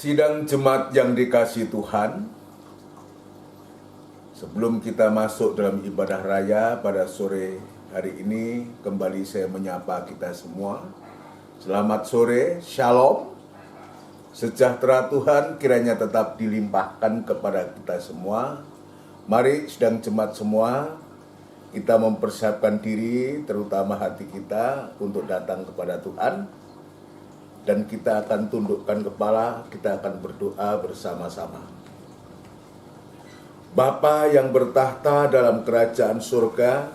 Sidang jemaat yang dikasihi Tuhan, sebelum kita masuk dalam ibadah raya pada sore hari ini, kembali saya menyapa kita semua. Selamat sore, Shalom. Sejahtera Tuhan kiranya tetap dilimpahkan kepada kita semua. Mari sidang jemaat semua, kita mempersiapkan diri, terutama hati kita untuk datang kepada Tuhan. Dan kita akan tundukkan kepala, kita akan berdoa bersama-sama. Bapa yang bertahta dalam kerajaan surga,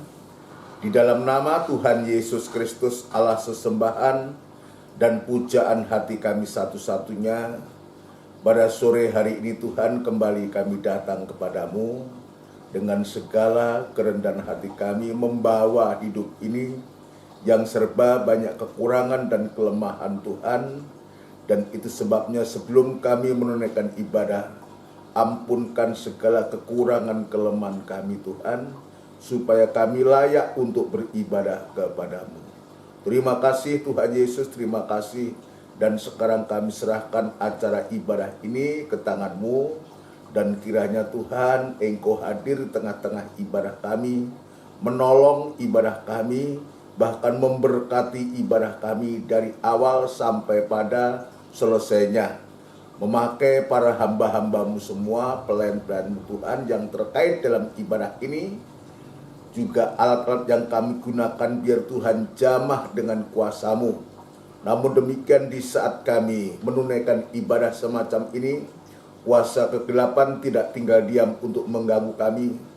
di dalam nama Tuhan Yesus Kristus, Allah sesembahan dan pujaan hati kami satu-satunya, pada sore hari ini Tuhan kembali kami datang kepadamu dengan segala kerendahan hati kami, membawa hidup ini yang serba banyak kekurangan dan kelemahan Tuhan. Dan itu sebabnya sebelum kami menunaikan ibadah, ampunkan segala kekurangan kelemahan kami Tuhan, supaya kami layak untuk beribadah kepadamu. Terima kasih Tuhan Yesus, terima kasih. Dan sekarang kami serahkan acara ibadah ini ke tangan-Mu, dan kiranya Tuhan Engkau hadir di tengah-tengah ibadah kami, menolong ibadah kami, bahkan memberkati ibadah kami dari awal sampai pada selesainya. Memakai para hamba-hamba-Mu semua, pelayan-pelayan Tuhan yang terkait dalam ibadah ini, juga alat-alat yang kami gunakan biar Tuhan jamah dengan kuasa-Mu. Namun demikian di saat kami menunaikan ibadah semacam ini, kuasa kegelapan tidak tinggal diam untuk mengganggu kami.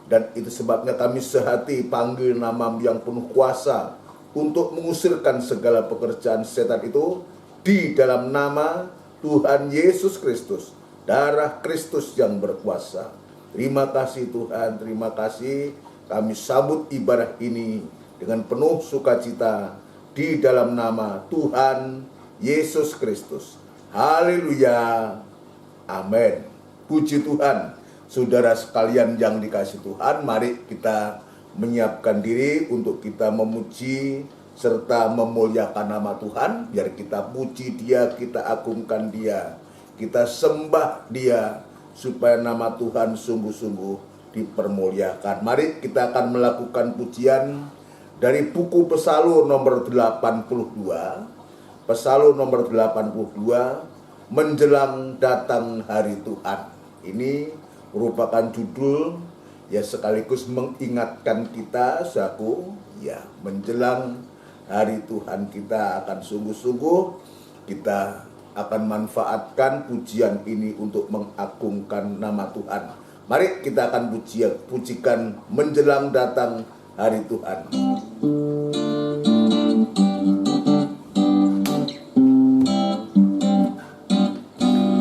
Dan itu sebabnya kami sehati panggil nama-Mu yang penuh kuasa untuk mengusirkan segala pekerjaan setan itu di dalam nama Tuhan Yesus Kristus, darah Kristus yang berkuasa. Terima kasih Tuhan, terima kasih. Kami sambut ibadah ini dengan penuh sukacita di dalam nama Tuhan Yesus Kristus. Haleluya. Amin. Puji Tuhan. Saudara sekalian yang dikasihi Tuhan, mari kita menyiapkan diri untuk kita memuji serta memuliakan nama Tuhan. Biar kita puji Dia, kita agungkan Dia, kita sembah Dia, supaya nama Tuhan sungguh-sungguh dipermuliakan. Mari kita akan melakukan pujian dari buku Pesalur nomor 82. Pesalur nomor 82, menjelang datang hari Tuhan. Ini merupakan judul ya, sekaligus mengingatkan kita menjelang hari Tuhan. Kita akan sungguh-sungguh, kita akan manfaatkan pujian ini untuk mengagungkan nama Tuhan. Mari kita akan pujikan menjelang datang hari Tuhan.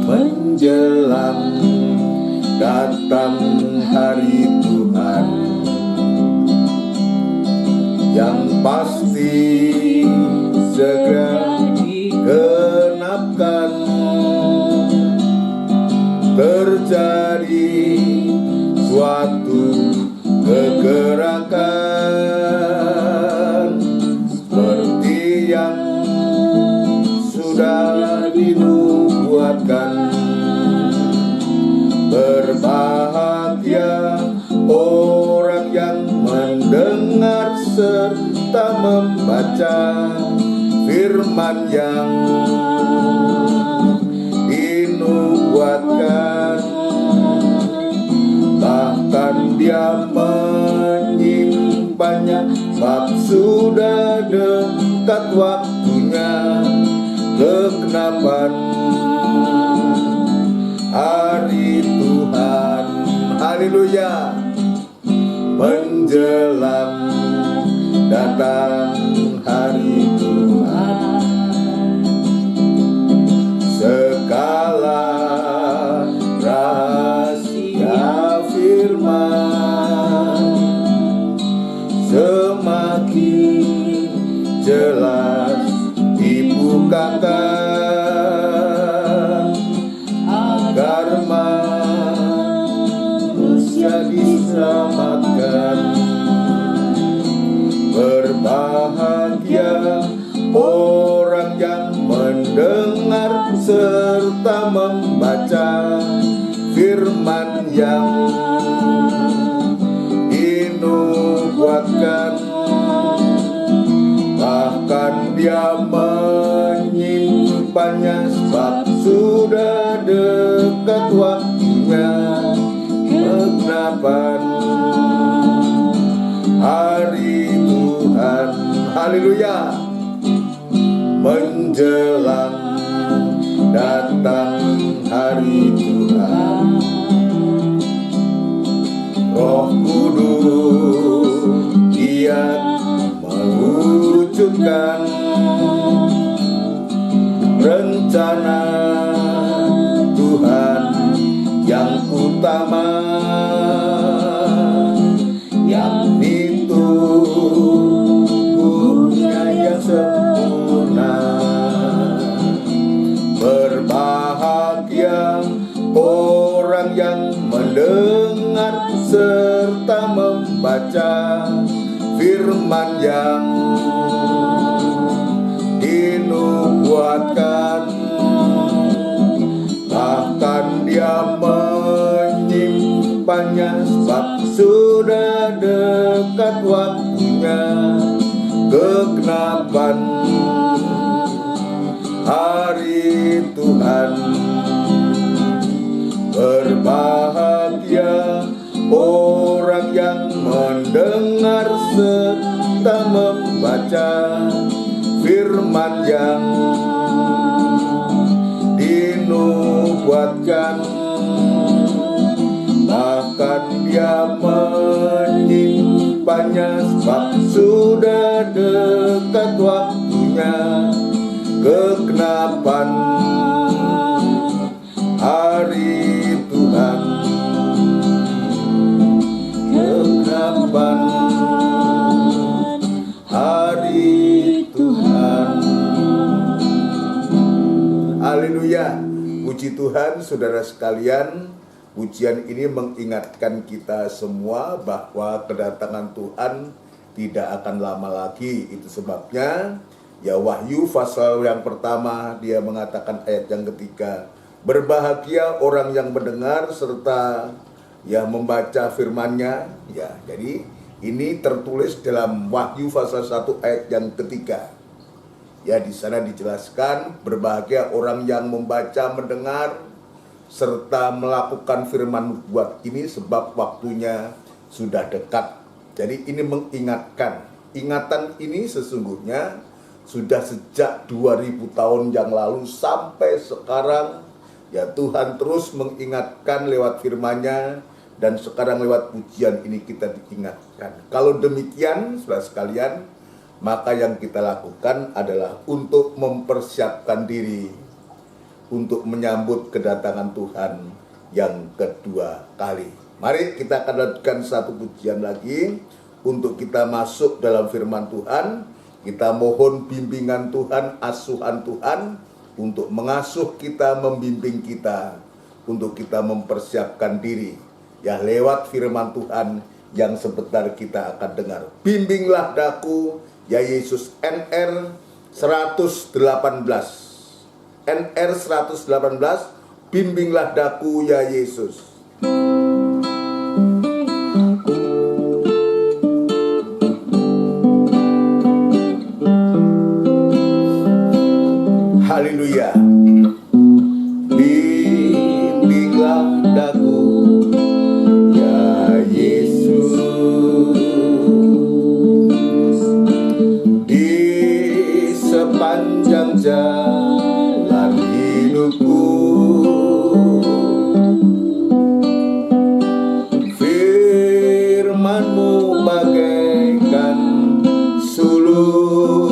Menjelang datang hari Tuhan, yang pasti segera digenapkan, terjadi suatu kegerakan seperti yang sudah dinubuatkan. Berbahagia orang yang mendengar serta membaca firman yang dinubuatkan. Bahkan dia menyimpannya, sebab sudah dekat waktunya kegenapan hari Tuhan. Haleluya. Menjelang datang hari Tuhan, segala rahasia firman semakin jelas dibukakan, agar manusia diselamatkan. Berbahagia orang yang mendengar serta membaca firman yang dinubuatkan. Bahkan dia menyimpannya sebab sudah dekat waktunya penggenapan hari Tuhan. Haleluya. Menjelang datang hari Tuhan, Roh Kudus giat mewujudkan rencana Tuhan yang utama, yakni tubuhnya yang sempurna. Berbahagia orang yang mendengar serta membaca firman yang dinubuatkan. Bahkan dia menyimpannya sebab sudah dekat waktunya kegenapan hari Tuhan. Berbahagia orang yang mendengar serta membaca firman yang dinubuatkan. Bahkan dia menyimpannya sebab sudah dekat waktunya kegenapan hari Tuhan. Kegenapan hari Tuhan. Haleluya. Puji Tuhan, saudara sekalian. Pujian ini mengingatkan kita semua bahwa kedatangan Tuhan tidak akan lama lagi. Itu sebabnya ya Wahyu pasal yang pertama dia mengatakan ayat yang ketiga, berbahagia orang yang mendengar serta ya membaca firman-Nya. Ya, jadi ini tertulis dalam Wahyu pasal 1 ayat yang ketiga. Ya, di sana dijelaskan berbahagia orang yang membaca, mendengar serta melakukan firman nubuat ini sebab waktunya sudah dekat. Jadi ini mengingatkan. Ingatan ini sesungguhnya sudah sejak 2000 tahun yang lalu sampai sekarang. Ya, Tuhan terus mengingatkan lewat firman-Nya, dan sekarang lewat pujian ini kita diingatkan. Kalau demikian, saudara sekalian, maka yang kita lakukan adalah untuk mempersiapkan diri untuk menyambut kedatangan Tuhan yang kedua kali. Mari kita akan lanjutkan satu pujian lagi untuk kita masuk dalam firman Tuhan. Kita mohon bimbingan Tuhan, asuhan Tuhan untuk mengasuh kita, membimbing kita, untuk kita mempersiapkan diri ya lewat firman Tuhan yang sebentar kita akan dengar. Bimbinglah daku ya Yesus. NR 118. NR 118, bimbinglah daku ya Yesus. Haleluya. Bimbinglah daku ya Yesus, di sepanjang jalan hidupku. Firman-Mu bagaikan suluh,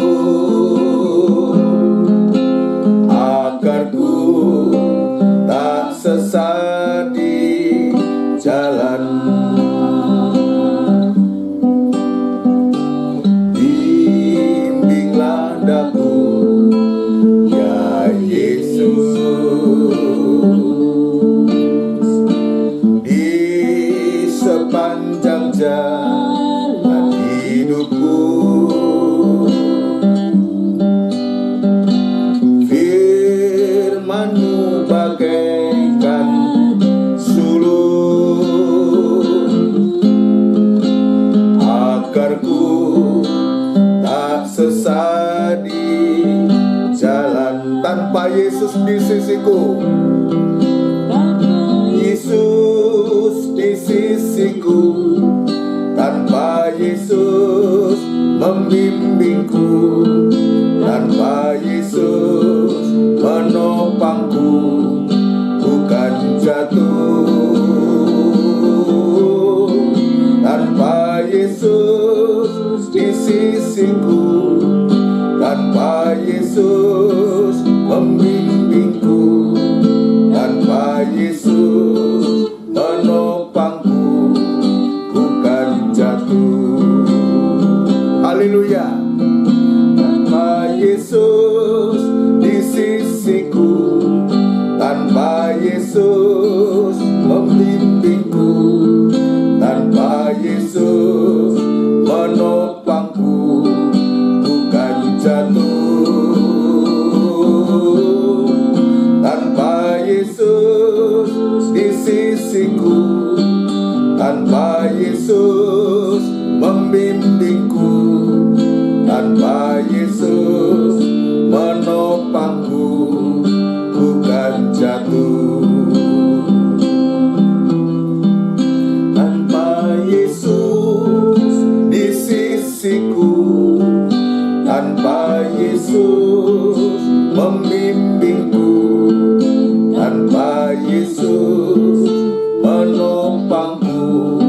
tak sesat di jalan. Tanpa Yesus di sisiku, Yesus di sisiku, tanpa Yesus membimbingku, tanpa Yesus menopangku, bukan jatuh. Tanpa Yesus di sisiku, tanpa Yesus membimbingku, tanpa Yesus menopangku, bukan jatuh. Haleluya. Tanpa Yesus di sisiku, tanpa Yesus membimbingku, tanpa Yesus menopangku, bukan jatuh. Tanpa Yesus di sisiku, tanpa Yesus membimbingku, tanpa Yesus menopangku, bukan jatuh. Tanpa Yesus di sisiku, tanpa Yesus membimbingku, tanpa Yesus menopangku,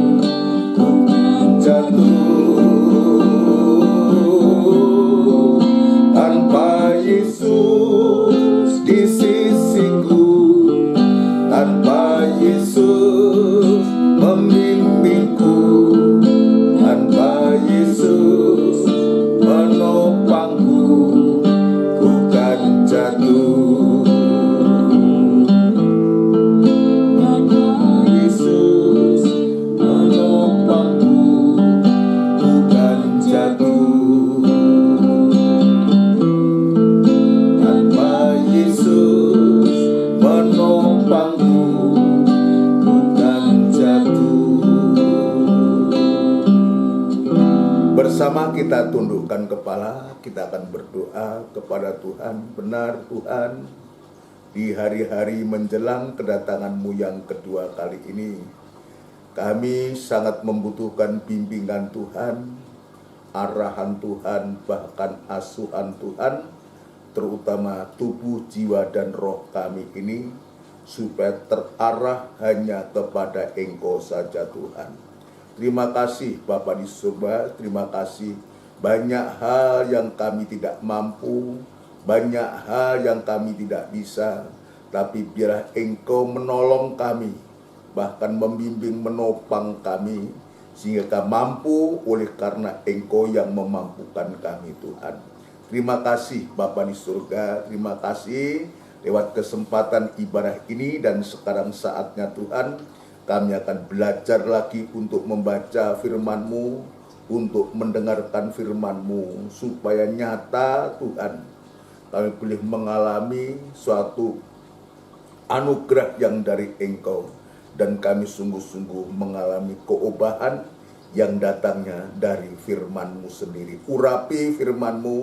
bukan jatuh. Tanpa Yesus di sisiku, tanpa Yesus membimbingku, tanpa Yesus menopangku, bukan jatuh. Tanpa Yesus menopangku, bukan jatuh. Tanpa Yesus menopangku, bukan jatuh. Bersama kita tundukkan kepala, kita akan berdoa kepada Tuhan. Benar Tuhan, di hari-hari menjelang kedatangan-Mu yang kedua kali ini, kami sangat membutuhkan bimbingan Tuhan, arahan Tuhan, bahkan asuhan Tuhan, terutama tubuh, jiwa, dan roh kami ini, supaya terarah hanya kepada Engkau saja Tuhan. Terima kasih Bapa di surga, terima kasih. Banyak hal yang kami tidak mampu, banyak hal yang kami tidak bisa, tapi biarlah Engkau menolong kami, bahkan membimbing, menopang kami, sehingga kami mampu oleh karena Engkau yang memampukan kami Tuhan. Terima kasih Bapa di surga, terima kasih lewat kesempatan ibadah ini. Dan sekarang saatnya Tuhan, kami akan belajar lagi untuk membaca firman-Mu, untuk mendengarkan firman-Mu, supaya nyata Tuhan, kami boleh mengalami suatu anugerah yang dari Engkau, dan kami sungguh-sungguh mengalami keobahan yang datangnya dari firman-Mu sendiri. Urapi firman-Mu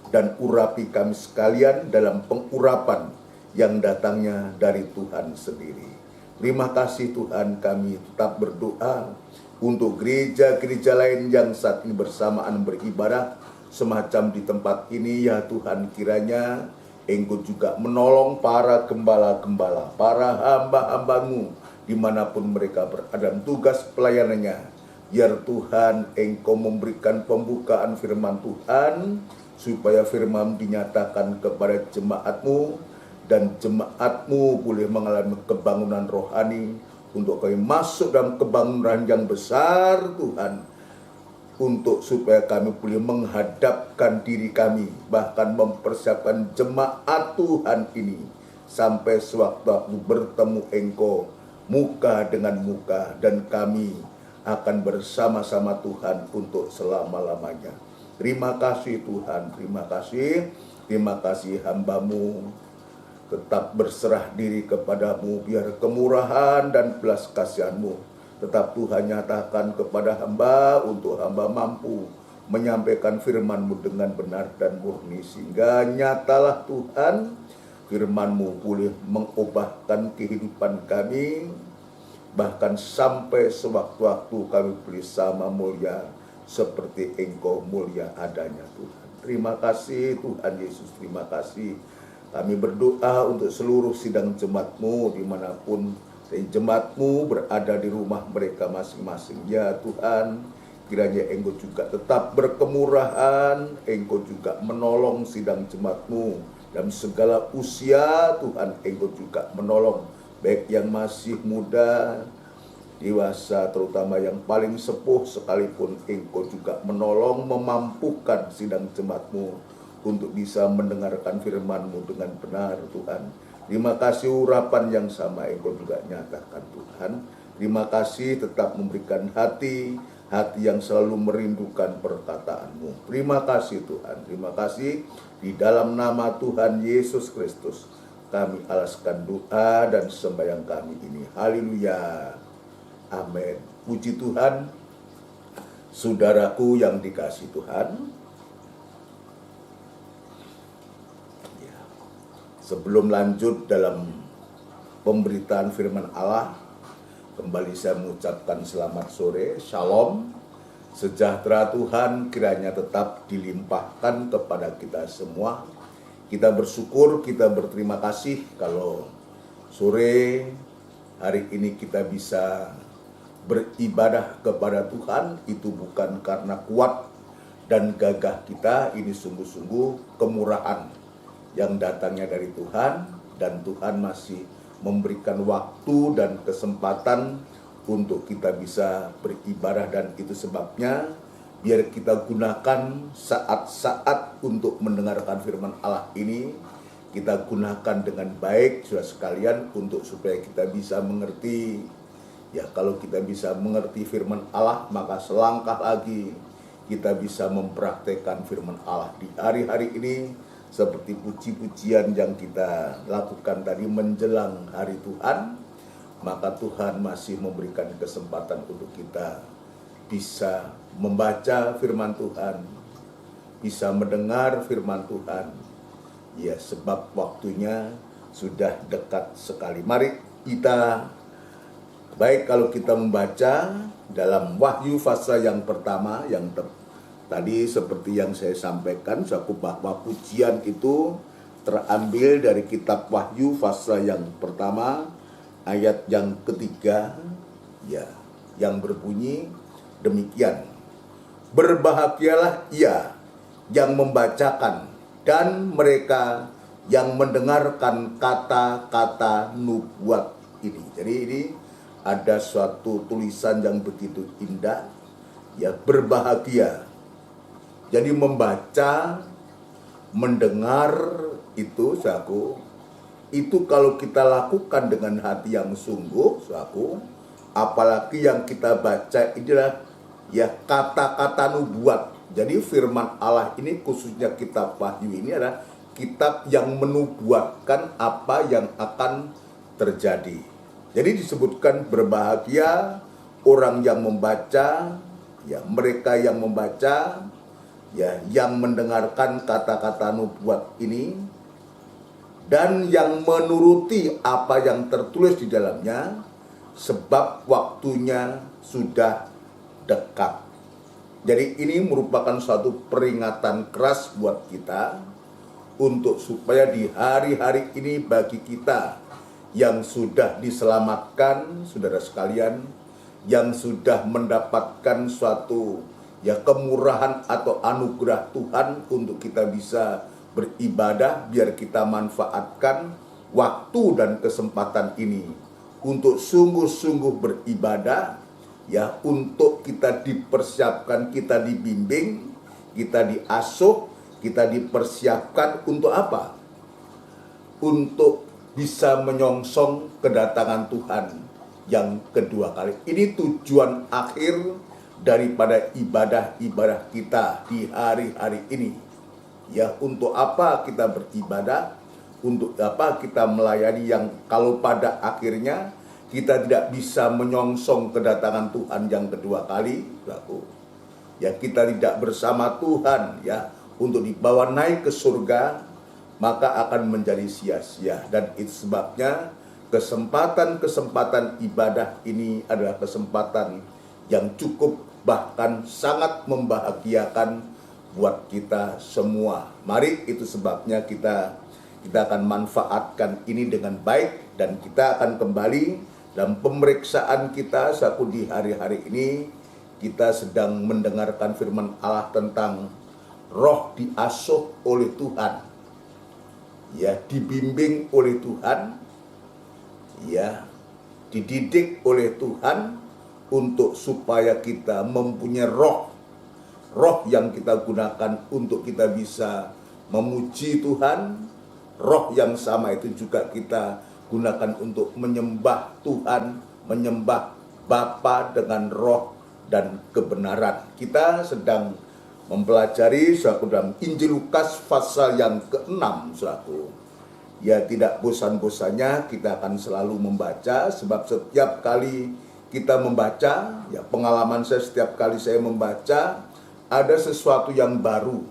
dan urapi kami sekalian dalam pengurapan yang datangnya dari Tuhan sendiri. Terima kasih Tuhan, kami tetap berdoa untuk gereja-gereja lain yang saat ini bersamaan beribadah semacam di tempat ini. Ya Tuhan, kiranya Engkau juga menolong para gembala-gembala, para hamba-hamba-Mu dimanapun mereka berada dalam tugas pelayanannya. Biar Tuhan Engkau memberikan pembukaan firman Tuhan, supaya firman dinyatakan kepada jemaat-Mu, dan jemaat-Mu boleh mengalami kebangunan rohani, untuk kami masuk dalam kebangunan yang besar Tuhan, untuk supaya kami boleh menghadapkan diri kami, bahkan mempersiapkan jemaat Tuhan ini, sampai sewaktu bertemu Engkau muka dengan muka, dan kami akan bersama-sama Tuhan untuk selama-lamanya. Terima kasih Tuhan, terima kasih hamba-Mu tetap berserah diri kepadamu, biar kemurahan dan belas kasihan-Mu tetap Tuhan nyatakan kepada hamba, untuk hamba mampu menyampaikan firman-Mu dengan benar dan murni, sehingga nyatalah Tuhan firman-Mu boleh mengubahkan kehidupan kami, bahkan sampai sewaktu-waktu kami boleh sama mulia seperti Engkau mulia adanya Tuhan. Terima kasih Tuhan Yesus, terima kasih. Kami berdoa untuk seluruh sidang jemaat-Mu dimanapun jemaat-Mu berada di rumah mereka masing-masing. Ya Tuhan, kiranya Engkau juga tetap berkemurahan, Engkau juga menolong sidang jemaat-Mu dalam segala usia. Tuhan, Engkau juga menolong baik yang masih muda, dewasa, terutama yang paling sepuh sekalipun. Engkau juga menolong, memampukan sidang jemaat-Mu untuk bisa mendengarkan firman-Mu dengan benar Tuhan. Terima kasih urapan yang sama Engkau juga nyatakan Tuhan. Terima kasih tetap memberikan hati yang selalu merindukan perkataan-Mu. Terima kasih Tuhan, terima kasih. Di dalam nama Tuhan Yesus Kristus kami alaskan doa dan sembahyang kami ini. Haleluya. Amin. Puji Tuhan. Saudaraku yang dikasihi Tuhan, ya, sebelum lanjut dalam pemberitaan firman Allah, kembali saya mengucapkan selamat sore, shalom, sejahtera Tuhan kiranya tetap dilimpahkan kepada kita semua. Kita bersyukur, kita berterima kasih kalau sore hari ini kita bisa beribadah kepada Tuhan. Itu bukan karena kuat dan gagah kita, ini sungguh-sungguh kemurahan yang datangnya dari Tuhan, dan Tuhan masih memberikan waktu dan kesempatan untuk kita bisa beribadah, dan itu sebabnya biar kita gunakan saat-saat untuk mendengarkan firman Allah ini, kita gunakan dengan baik saudara sekalian, untuk supaya kita bisa mengerti. Ya, kalau kita bisa mengerti firman Allah, maka selangkah lagi kita bisa mempraktekkan firman Allah di hari-hari ini, seperti puji-pujian yang kita lakukan tadi menjelang hari Tuhan. Maka Tuhan masih memberikan kesempatan untuk kita bisa membaca firman Tuhan, bisa mendengar firman Tuhan. Ya, sebab waktunya sudah dekat sekali. Mari kita, baik kalau kita membaca dalam Wahyu pasal yang pertama, yang tadi seperti yang saya sampaikan, bahwa pujian itu terambil dari kitab Wahyu pasal yang pertama, ayat yang ketiga, ya, yang berbunyi demikian. Berbahagialah ia yang membacakan dan mereka yang mendengarkan kata-kata nubuat ini. Jadi ini ada suatu tulisan yang begitu indah, ya, berbahagia. Jadi membaca, mendengar itu, saudaraku, itu kalau kita lakukan dengan hati yang sungguh, saudaraku, apalagi yang kita baca inilah ya kata-kata nubuat. Jadi firman Allah ini, khususnya kitab Wahyu ini, adalah kitab yang menubuatkan apa yang akan terjadi. Jadi disebutkan berbahagia orang yang membaca, ya, mereka yang membaca, ya, yang mendengarkan kata-kata nubuat ini, dan yang menuruti apa yang tertulis di dalamnya, sebab waktunya sudah dekat. Jadi ini merupakan suatu peringatan keras buat kita, untuk supaya di hari-hari ini bagi kita yang sudah diselamatkan, saudara sekalian, yang sudah mendapatkan suatu ya kemurahan atau anugerah Tuhan untuk kita bisa beribadah, biar kita manfaatkan waktu dan kesempatan ini untuk sungguh-sungguh beribadah, ya, untuk kita dipersiapkan, kita dibimbing, kita diasuh, kita dipersiapkan untuk apa? Untuk bisa menyongsong kedatangan Tuhan yang kedua kali. Ini tujuan akhir daripada ibadah-ibadah kita di hari-hari ini. Ya, untuk apa kita beribadah? Untuk apa kita melayani, yang kalau pada akhirnya kita tidak bisa menyongsong kedatangan Tuhan yang kedua kali? ya kita tidak bersama Tuhan ya untuk dibawa naik ke surga, maka akan menjadi sia-sia. Dan itu sebabnya kesempatan-kesempatan ibadah ini adalah kesempatan yang cukup, bahkan sangat membahagiakan buat kita semua. Mari, itu sebabnya kita akan manfaatkan ini dengan baik, dan kita akan kembali dalam pemeriksaan kita saku di hari-hari ini. Kita sedang mendengarkan firman Allah tentang roh diasuh oleh Tuhan, ya, dibimbing oleh Tuhan, ya, dididik oleh Tuhan untuk supaya kita mempunyai roh yang kita gunakan untuk kita bisa memuji Tuhan. Roh yang sama itu juga kita gunakan untuk menyembah Tuhan, menyembah Bapa dengan roh dan kebenaran. Kita sedang mempelajari saudaraku dalam Injil Lukas pasal yang ke-6, saudaraku. Ya, tidak bosan-bosannya kita akan selalu membaca, sebab setiap kali kita membaca, ya, pengalaman saya setiap kali saya membaca, ada sesuatu yang baru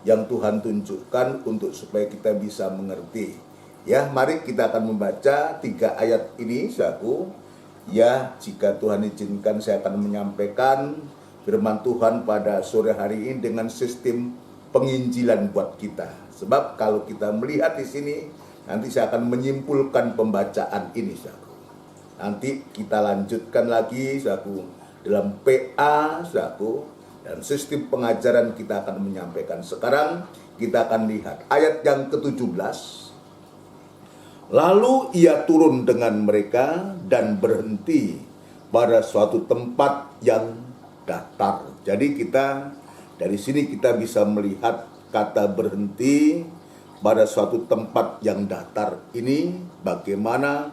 yang Tuhan tunjukkan untuk supaya kita bisa mengerti. Ya, mari kita akan membaca 3 ayat ini, saudaraku. Ya, jika Tuhan izinkan saya akan menyampaikan firman Tuhan pada sore hari ini dengan sistem penginjilan buat kita. Sebab kalau kita melihat di sini, nanti saya akan menyimpulkan pembacaan ini, saudaraku. Nanti kita lanjutkan lagi, saudaraku, dalam PA, saudaraku, dan sistem pengajaran kita akan menyampaikan. Sekarang kita akan lihat ayat yang ke-17. Lalu ia turun dengan mereka dan berhenti pada suatu tempat yang datar. Jadi kita dari sini kita bisa melihat kata berhenti pada suatu tempat yang datar ini, bagaimana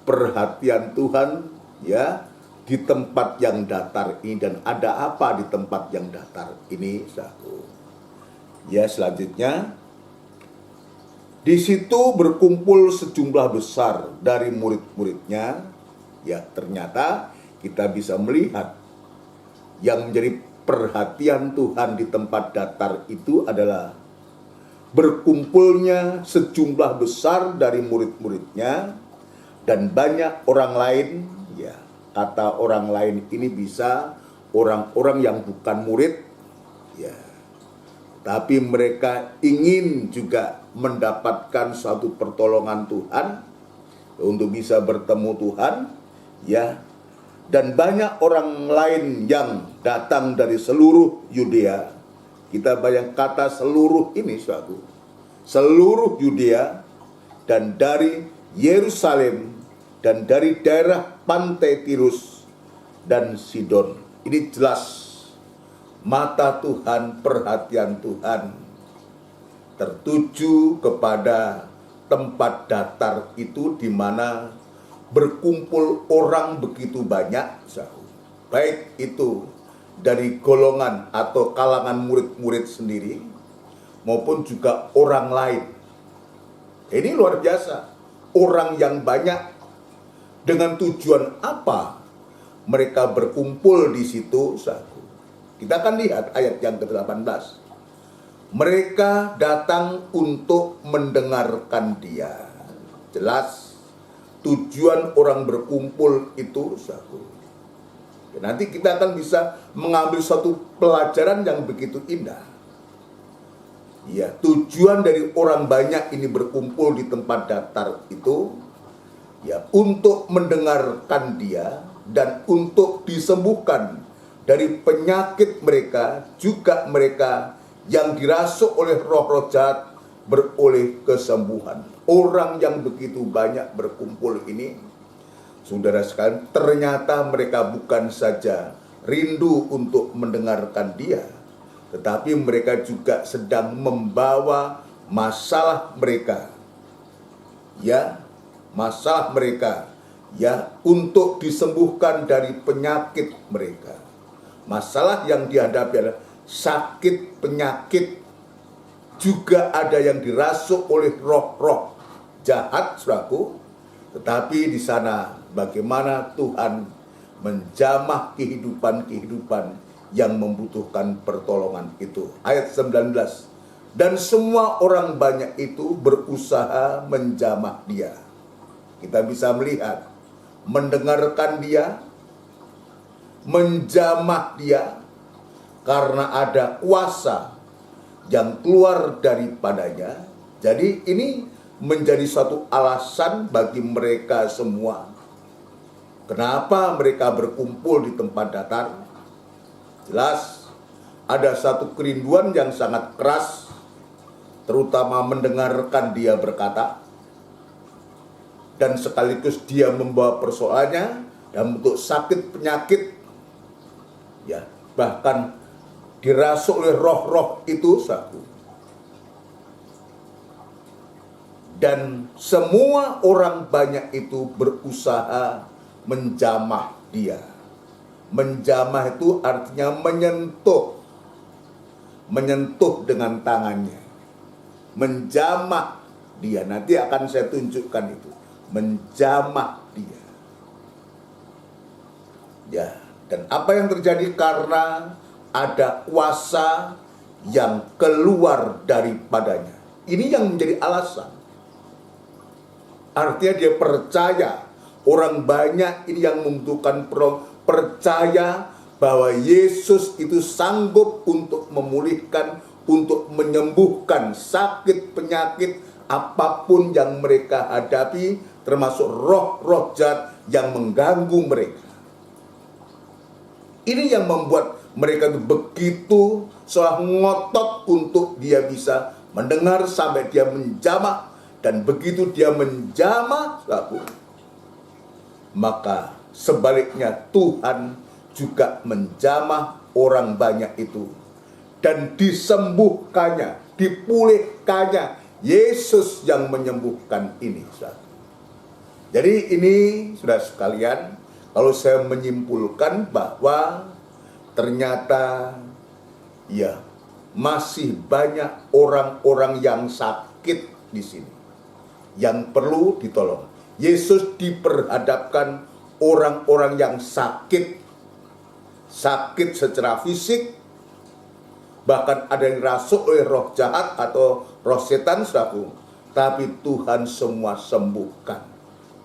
perhatian Tuhan ya di tempat yang datar ini, dan ada apa di tempat yang datar ini, saudaraku. Ya, selanjutnya di situ berkumpul sejumlah besar dari murid-muridnya. Ya, ternyata kita bisa melihat yang menjadi perhatian Tuhan di tempat datar itu adalah berkumpulnya sejumlah besar dari murid-muridnya dan banyak orang lain. Ya, kata orang lain ini bisa orang-orang yang bukan murid, ya, tapi mereka ingin juga mendapatkan suatu pertolongan Tuhan untuk bisa bertemu Tuhan, ya. Dan banyak orang lain yang datang dari seluruh Yudea. Kita bayang kata seluruh ini, saudaraku. Seluruh Yudea dan dari Yerusalem dan dari daerah pantai Tirus dan Sidon. Ini jelas mata Tuhan, perhatian Tuhan tertuju kepada tempat datar itu, di mana berkumpul orang begitu banyak, baik itu dari golongan atau kalangan murid-murid sendiri maupun juga orang lain. Ini luar biasa, orang yang banyak. Dengan tujuan apa mereka berkumpul di situ, saudaraku? Kita akan lihat ayat yang ke-18. Mereka datang untuk mendengarkan dia. Jelas tujuan orang berkumpul itu, saudaraku. Nanti kita akan bisa mengambil suatu pelajaran yang begitu indah. Ya, tujuan dari orang banyak ini berkumpul di tempat datar itu, ya, untuk mendengarkan dia dan untuk disembuhkan dari penyakit mereka, juga mereka yang dirasuk oleh roh-roh jahat beroleh kesembuhan. Orang yang begitu banyak berkumpul ini, saudara sekalian, ternyata mereka bukan saja rindu untuk mendengarkan dia, tetapi mereka juga sedang membawa masalah mereka, ya, masalah mereka, ya, untuk disembuhkan dari penyakit mereka. Masalah yang dihadapi adalah sakit, penyakit, juga ada yang dirasuk oleh roh-roh jahat, saudaraku. Tetapi di sana bagaimana Tuhan menjamah kehidupan-kehidupan yang membutuhkan pertolongan itu. Ayat 19. Dan semua orang banyak itu berusaha menjamah dia. Kita bisa melihat, mendengarkan dia, menjamah dia, karena ada kuasa yang keluar daripadanya. Jadi ini menjadi suatu alasan bagi mereka semua. Kenapa mereka berkumpul di tempat datar? Jelas ada satu kerinduan yang sangat keras, terutama mendengarkan dia berkata, dan sekaligus dia membawa persoalannya dalam bentuk sakit penyakit, ya bahkan dirasuk oleh roh-roh itu satu. Dan semua orang banyak itu berusaha menjamah dia. Menjamah itu artinya menyentuh. Menyentuh dengan tangannya. Menjamah dia. Nanti akan saya tunjukkan itu. Menjamah dia. Ya, dan apa yang terjadi karena ada kuasa yang keluar daripadanya. Ini yang menjadi alasan. Artinya dia percaya, orang banyak ini yang membutuhkan percaya bahwa Yesus itu sanggup untuk memulihkan, untuk menyembuhkan sakit penyakit apapun yang mereka hadapi, termasuk roh-roh jahat yang mengganggu mereka. Ini yang membuat mereka itu begitu seolah ngotot untuk dia bisa mendengar sampai dia menjamah. Dan begitu dia menjamah, maka sebaliknya Tuhan juga menjamah orang banyak itu. Dan disembuhkannya, dipulihkannya. Yesus yang menyembuhkan ini. Jadi ini saudara sekalian, kalau saya menyimpulkan bahwa ternyata ya masih banyak orang-orang yang sakit di sini yang perlu ditolong. Yesus diperhadapkan orang-orang yang sakit secara fisik, bahkan ada yang dirasuk oleh roh jahat atau roh setan, saudaraku. Tapi Tuhan semua sembuhkan,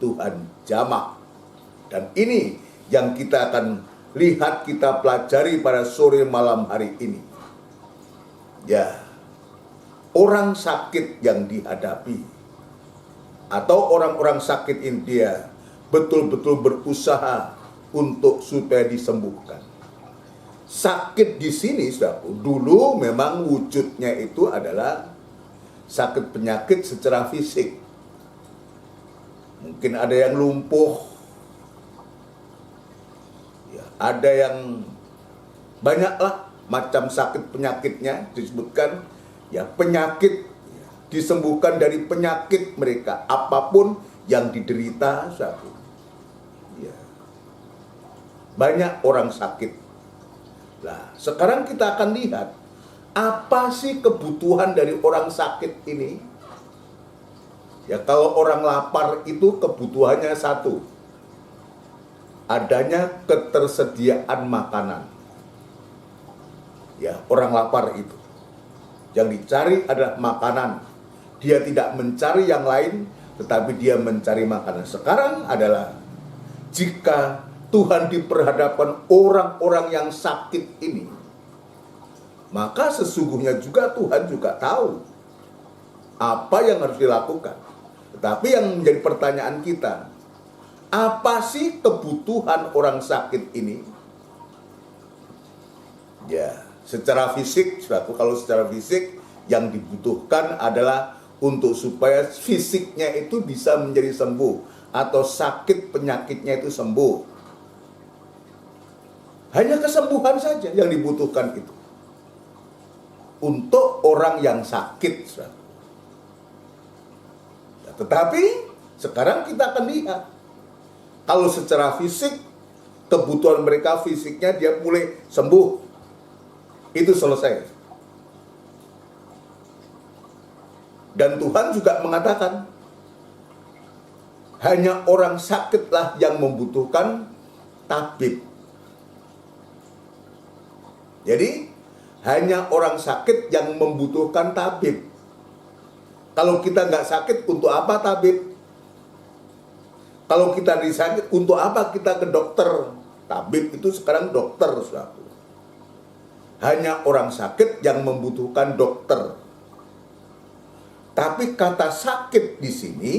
Tuhan jamah. Dan ini yang kita akan lihat, kita pelajari pada sore malam hari ini. Ya, orang sakit yang dihadapi atau orang-orang sakit ini dia betul-betul berusaha untuk supaya disembuhkan. Sakit di sini, saudaraku, dulu memang wujudnya itu adalah sakit penyakit secara fisik. Mungkin ada yang lumpuh, ya, ada yang banyaklah macam sakit penyakitnya disebutkan, ya penyakit disembuhkan dari penyakit mereka, apapun yang diderita satu. Ya. Banyak orang sakit. Nah, sekarang kita akan lihat apa sih kebutuhan dari orang sakit ini. Ya, kalau orang lapar itu kebutuhannya satu, adanya ketersediaan makanan. Ya, orang lapar itu yang dicari adalah makanan. Dia tidak mencari yang lain, tetapi dia mencari makanan. Sekarang adalah jika Tuhan diperhadapkan orang-orang yang sakit ini, maka sesungguhnya juga Tuhan juga tahu apa yang harus dilakukan. Tetapi yang menjadi pertanyaan kita, apa sih kebutuhan orang sakit ini? Ya, secara fisik, kalau secara fisik yang dibutuhkan adalah untuk supaya fisiknya itu bisa menjadi sembuh atau sakit penyakitnya itu sembuh. Hanya kesembuhan saja yang dibutuhkan itu untuk orang yang sakit. Ya, tetapi sekarang kita akan lihat, kalau secara fisik kebutuhan mereka fisiknya dia mulai sembuh, itu selesai. Dan Tuhan juga mengatakan, hanya orang sakitlah yang membutuhkan tabib. Jadi hanya orang sakit yang membutuhkan tabib. Kalau kita nggak sakit, untuk apa tabib? Kalau kita disakit, untuk apa kita ke dokter? Tabib itu sekarang dokter, saudara. Hanya orang sakit yang membutuhkan dokter. Tapi kata sakit di sini,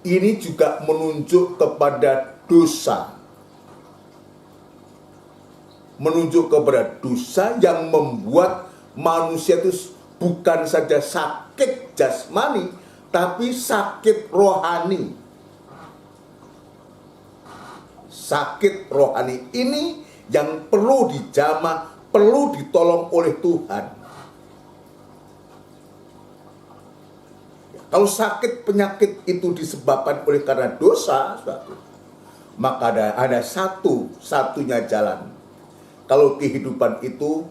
ini juga menunjuk kepada dosa. Menunjuk kepada dosa yang membuat manusia itu bukan saja sakit jasmani, tapi sakit rohani. Sakit rohani ini yang perlu dijamah, perlu ditolong oleh Tuhan. Kalau sakit penyakit itu disebabkan oleh karena dosa, maka ada satu-satunya jalan. Kalau kehidupan itu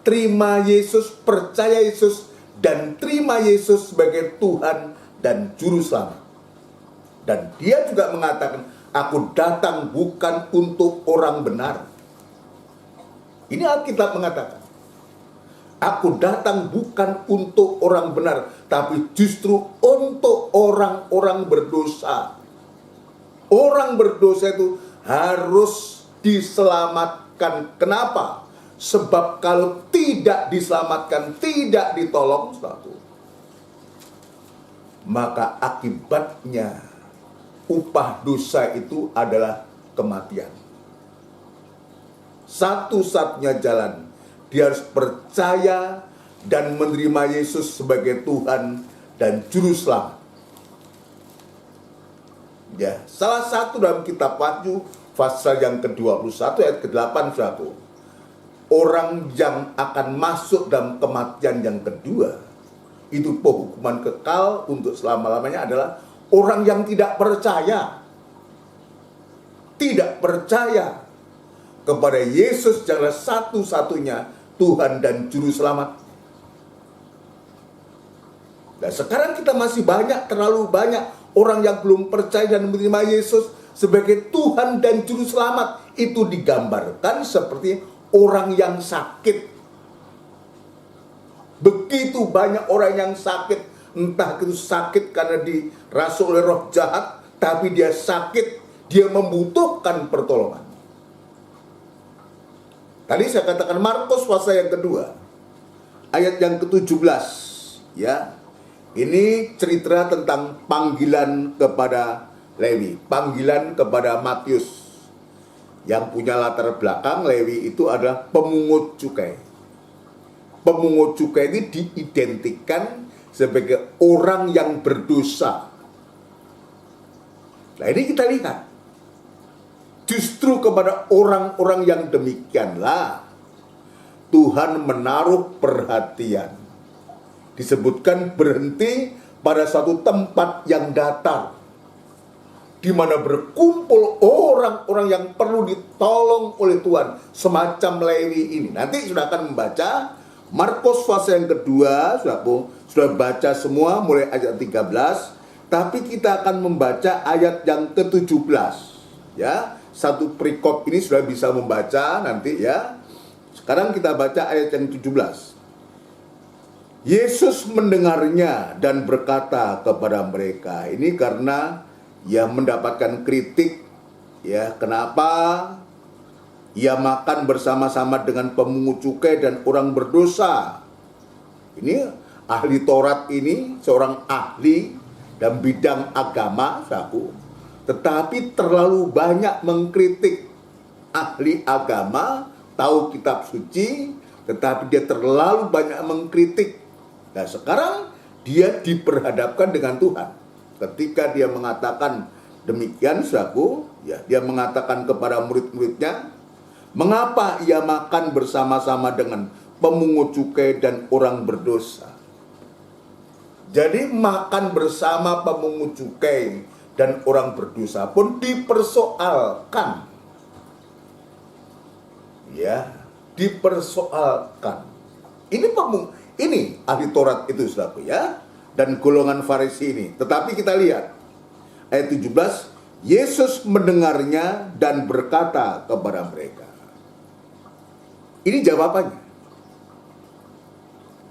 terima Yesus, percaya Yesus, dan terima Yesus sebagai Tuhan dan Juru Selamat. Dan dia juga mengatakan, aku datang bukan untuk orang benar. Ini Alkitab mengatakan, aku datang bukan untuk orang benar, tapi justru untuk orang-orang berdosa. Orang berdosa itu harus diselamatkan. Kenapa? Sebab kalau tidak diselamatkan, tidak ditolong, maka akibatnya upah dosa itu adalah kematian. Satu-satunya jalan, dia harus percaya dan menerima Yesus sebagai Tuhan dan Juru Selamat. Ya, salah satu dalam kitab Wahyu pasal yang ke-21 ayat ke-8, saudara. Orang yang akan masuk dalam kematian yang kedua, itu penghukuman kekal untuk selama-lamanya, adalah orang yang tidak percaya. Tidak percaya kepada Yesus adalah satu-satunya Tuhan dan Juru Selamat. Dan sekarang kita masih terlalu banyak orang yang belum percaya dan menerima Yesus sebagai Tuhan dan Juru Selamat. Itu digambarkan seperti orang yang sakit. Begitu banyak orang yang sakit, entah itu sakit karena dirasuki oleh roh jahat, tapi dia sakit, dia membutuhkan pertolongan. Tadi saya katakan Markus pasal yang kedua, ayat yang ke-17, ya. Ini cerita tentang panggilan kepada Lewi, panggilan kepada Matius. Yang punya latar belakang Lewi itu adalah pemungut cukai. Pemungut cukai ini diidentikan sebagai orang yang berdosa. Nah, ini kita lihat. Justru kepada orang-orang yang demikianlah Tuhan menaruh perhatian. Disebutkan berhenti pada satu tempat yang datar, di mana berkumpul orang-orang yang perlu ditolong oleh Tuhan, semacam Lewi ini. Nanti sudah akan membaca Markus pasal yang kedua, sudah baca semua mulai ayat 13, tapi kita akan membaca ayat yang ke-17. Ya, satu perikop ini sudah bisa membaca nanti ya. Sekarang kita baca ayat yang 17. Yesus mendengarnya dan berkata kepada mereka, ini karena ia mendapatkan kritik, ya, kenapa ia makan bersama-sama dengan pemungut cukai dan orang berdosa. Ini ahli Taurat, ini seorang ahli dalam bidang agama, tetapi terlalu banyak mengkritik. Ahli agama, tahu kitab suci, tetapi dia terlalu banyak mengkritik. Nah, sekarang dia diperhadapkan dengan Tuhan. Ketika dia mengatakan demikian, ya, dia mengatakan kepada murid-muridnya, mengapa ia makan bersama-sama dengan pemungut cukai dan orang berdosa? Jadi makan bersama pemungut cukai dan orang berdosa pun dipersoalkan. Ya, dipersoalkan. Ini ahli Taurat itu, saudara, ya, dan golongan Farisi ini. Tetapi kita lihat ayat 17, Yesus mendengarnya dan berkata kepada mereka. Ini jawabannya.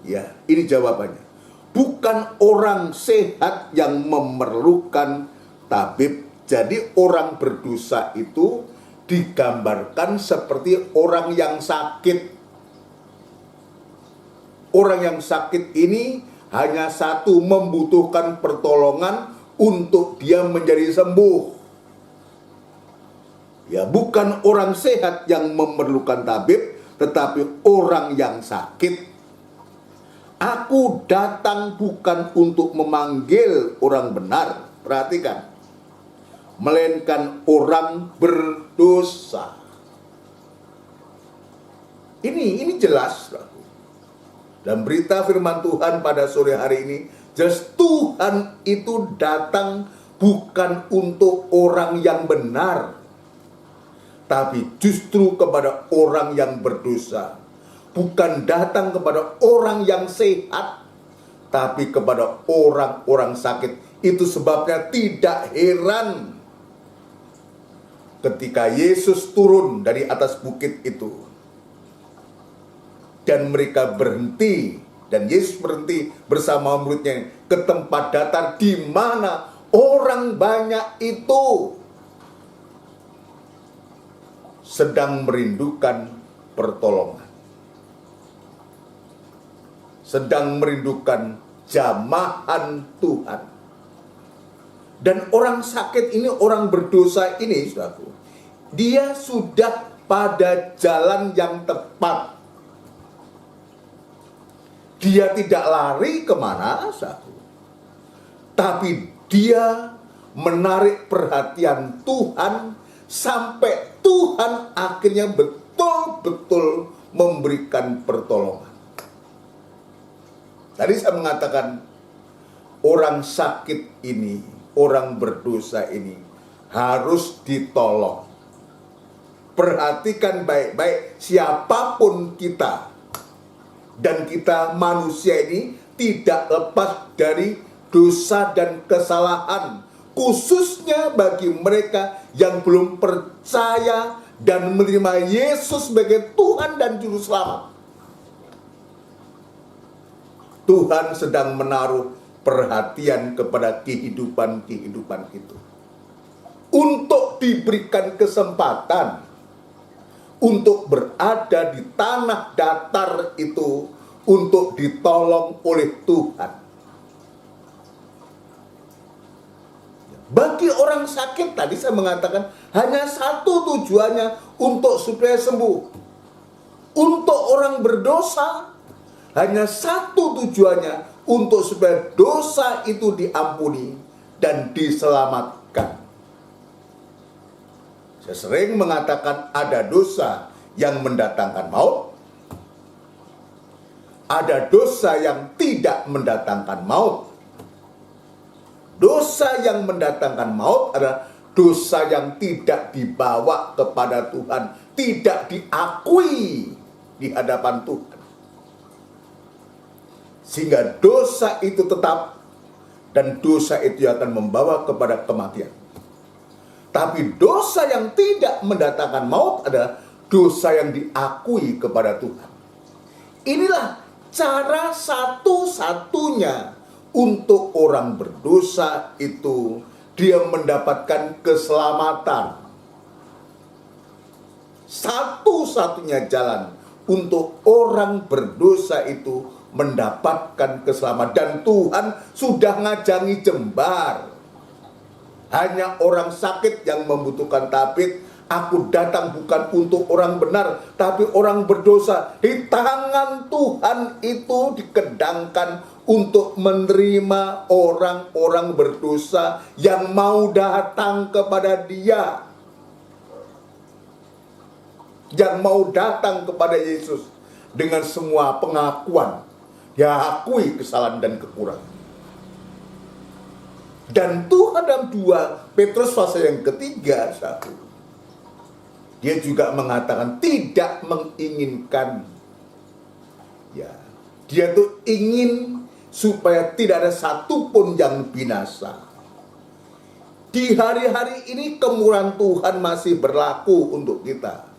Ya, ini jawabannya. Bukan orang sehat yang memerlukan tabib. Jadi orang berdosa itu digambarkan seperti orang yang sakit. Orang yang sakit ini hanya satu, membutuhkan pertolongan untuk dia menjadi sembuh. Ya, bukan orang sehat yang memerlukan tabib, tetapi orang yang sakit. Aku datang bukan untuk memanggil orang benar, perhatikan, melainkan orang berdosa. Ini jelas. Dan berita firman Tuhan pada sore hari ini, jelas Tuhan itu datang bukan untuk orang yang benar, tapi justru kepada orang yang berdosa. Bukan datang kepada orang yang sehat, tapi kepada orang-orang sakit. Itu sebabnya tidak heran ketika Yesus turun dari atas bukit itu, dan mereka berhenti, dan Yesus berhenti bersama muridnya ke tempat datar di mana orang banyak itu sedang merindukan pertolongan, sedang merindukan jamahan Tuhan. Dan orang sakit ini, orang berdosa ini, saudaraku, dia sudah pada jalan yang tepat. Dia tidak lari kemana, saudaraku, tapi dia menarik perhatian Tuhan sampai Tuhan akhirnya betul-betul memberikan pertolongan. Tadi saya mengatakan orang sakit ini, orang berdosa ini harus ditolong. Perhatikan baik-baik, siapapun kita, dan kita manusia ini tidak lepas dari dosa dan kesalahan, khususnya bagi mereka yang belum percaya dan menerima Yesus sebagai Tuhan dan Juru Selamat. Tuhan sedang menaruh perhatian kepada kehidupan-kehidupan itu, untuk diberikan kesempatan untuk berada di tanah datar itu, untuk ditolong oleh Tuhan. Bagi orang sakit, tadi saya mengatakan hanya satu tujuannya, untuk supaya sembuh. Untuk orang berdosa, hanya satu tujuannya, untuk supaya dosa itu diampuni dan diselamatkan. Saya sering mengatakan ada dosa yang mendatangkan maut, ada dosa yang tidak mendatangkan maut. Dosa yang mendatangkan maut adalah dosa yang tidak dibawa kepada Tuhan, tidak diakui di hadapan Tuhan, sehingga dosa itu tetap, dan dosa itu akan membawa kepada kematian. Tapi dosa yang tidak mendatangkan maut adalah dosa yang diakui kepada Tuhan. Inilah cara satu-satunya untuk orang berdosa itu, dia mendapatkan keselamatan. Satu-satunya jalan untuk orang berdosa itu mendapatkan keselamatan. Dan Tuhan sudah ngajangi jembar. Hanya orang sakit yang membutuhkan tabib. Aku datang bukan untuk orang benar, tapi orang berdosa. Di tangan Tuhan itu dikedangkan untuk menerima orang-orang berdosa yang mau datang kepada Dia, yang mau datang kepada Yesus dengan semua pengakuan. Dia akui kesalahan dan kekurangan. Dan Tuhan dalam 2 Petrus pasal yang ketiga, dia juga mengatakan tidak menginginkan, ya, dia tuh ingin supaya tidak ada satupun yang binasa. Di hari-hari ini kemurahan Tuhan masih berlaku untuk kita.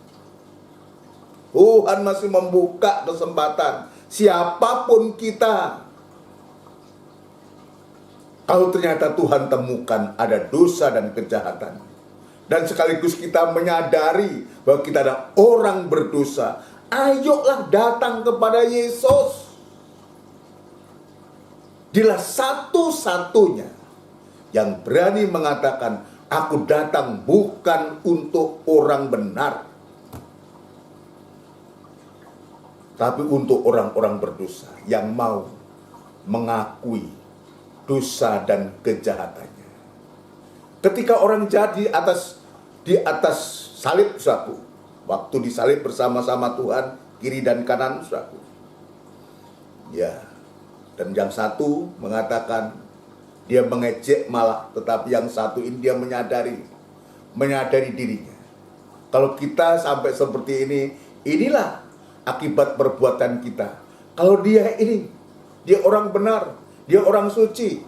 Tuhan masih membuka kesempatan siapapun kita. Kalau ternyata Tuhan temukan ada dosa dan kejahatan, dan sekaligus kita menyadari bahwa kita ada orang berdosa, ayolah datang kepada Yesus. Dialah satu-satunya yang berani mengatakan, aku datang bukan untuk orang benar, tapi untuk orang-orang berdosa yang mau mengakui dosa dan kejahatannya. Ketika orang jadi di atas salib, saudaraku, waktu disalib bersama-sama Tuhan, kiri dan kanan, saudaraku. Ya, dan yang satu mengatakan dia mengejek malah, tetapi yang satu ini dia menyadari dirinya. Kalau kita sampai seperti ini, inilah akibat perbuatan kita. Kalau dia orang benar, dia orang suci.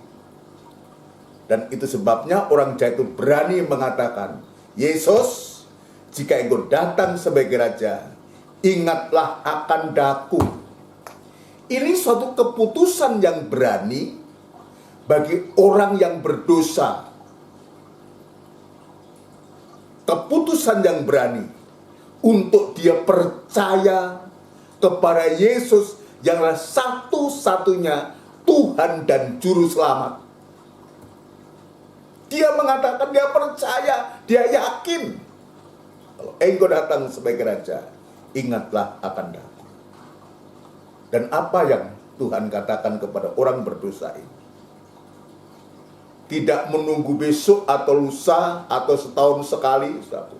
Dan itu sebabnya orang jahat itu berani mengatakan, Yesus, jika engkau datang sebagai raja, ingatlah akan daku. Ini suatu keputusan yang berani bagi orang yang berdosa. Keputusan yang berani untuk dia percaya kepada Yesus yang adalah satu-satunya Tuhan dan Juru Selamat. Dia mengatakan, dia percaya, dia yakin. Kalau engkau datang sebagai raja, ingatlah akan daku. Dan apa yang Tuhan katakan kepada orang berdosa ini? Tidak menunggu besok atau lusa atau setahun sekali, saudara.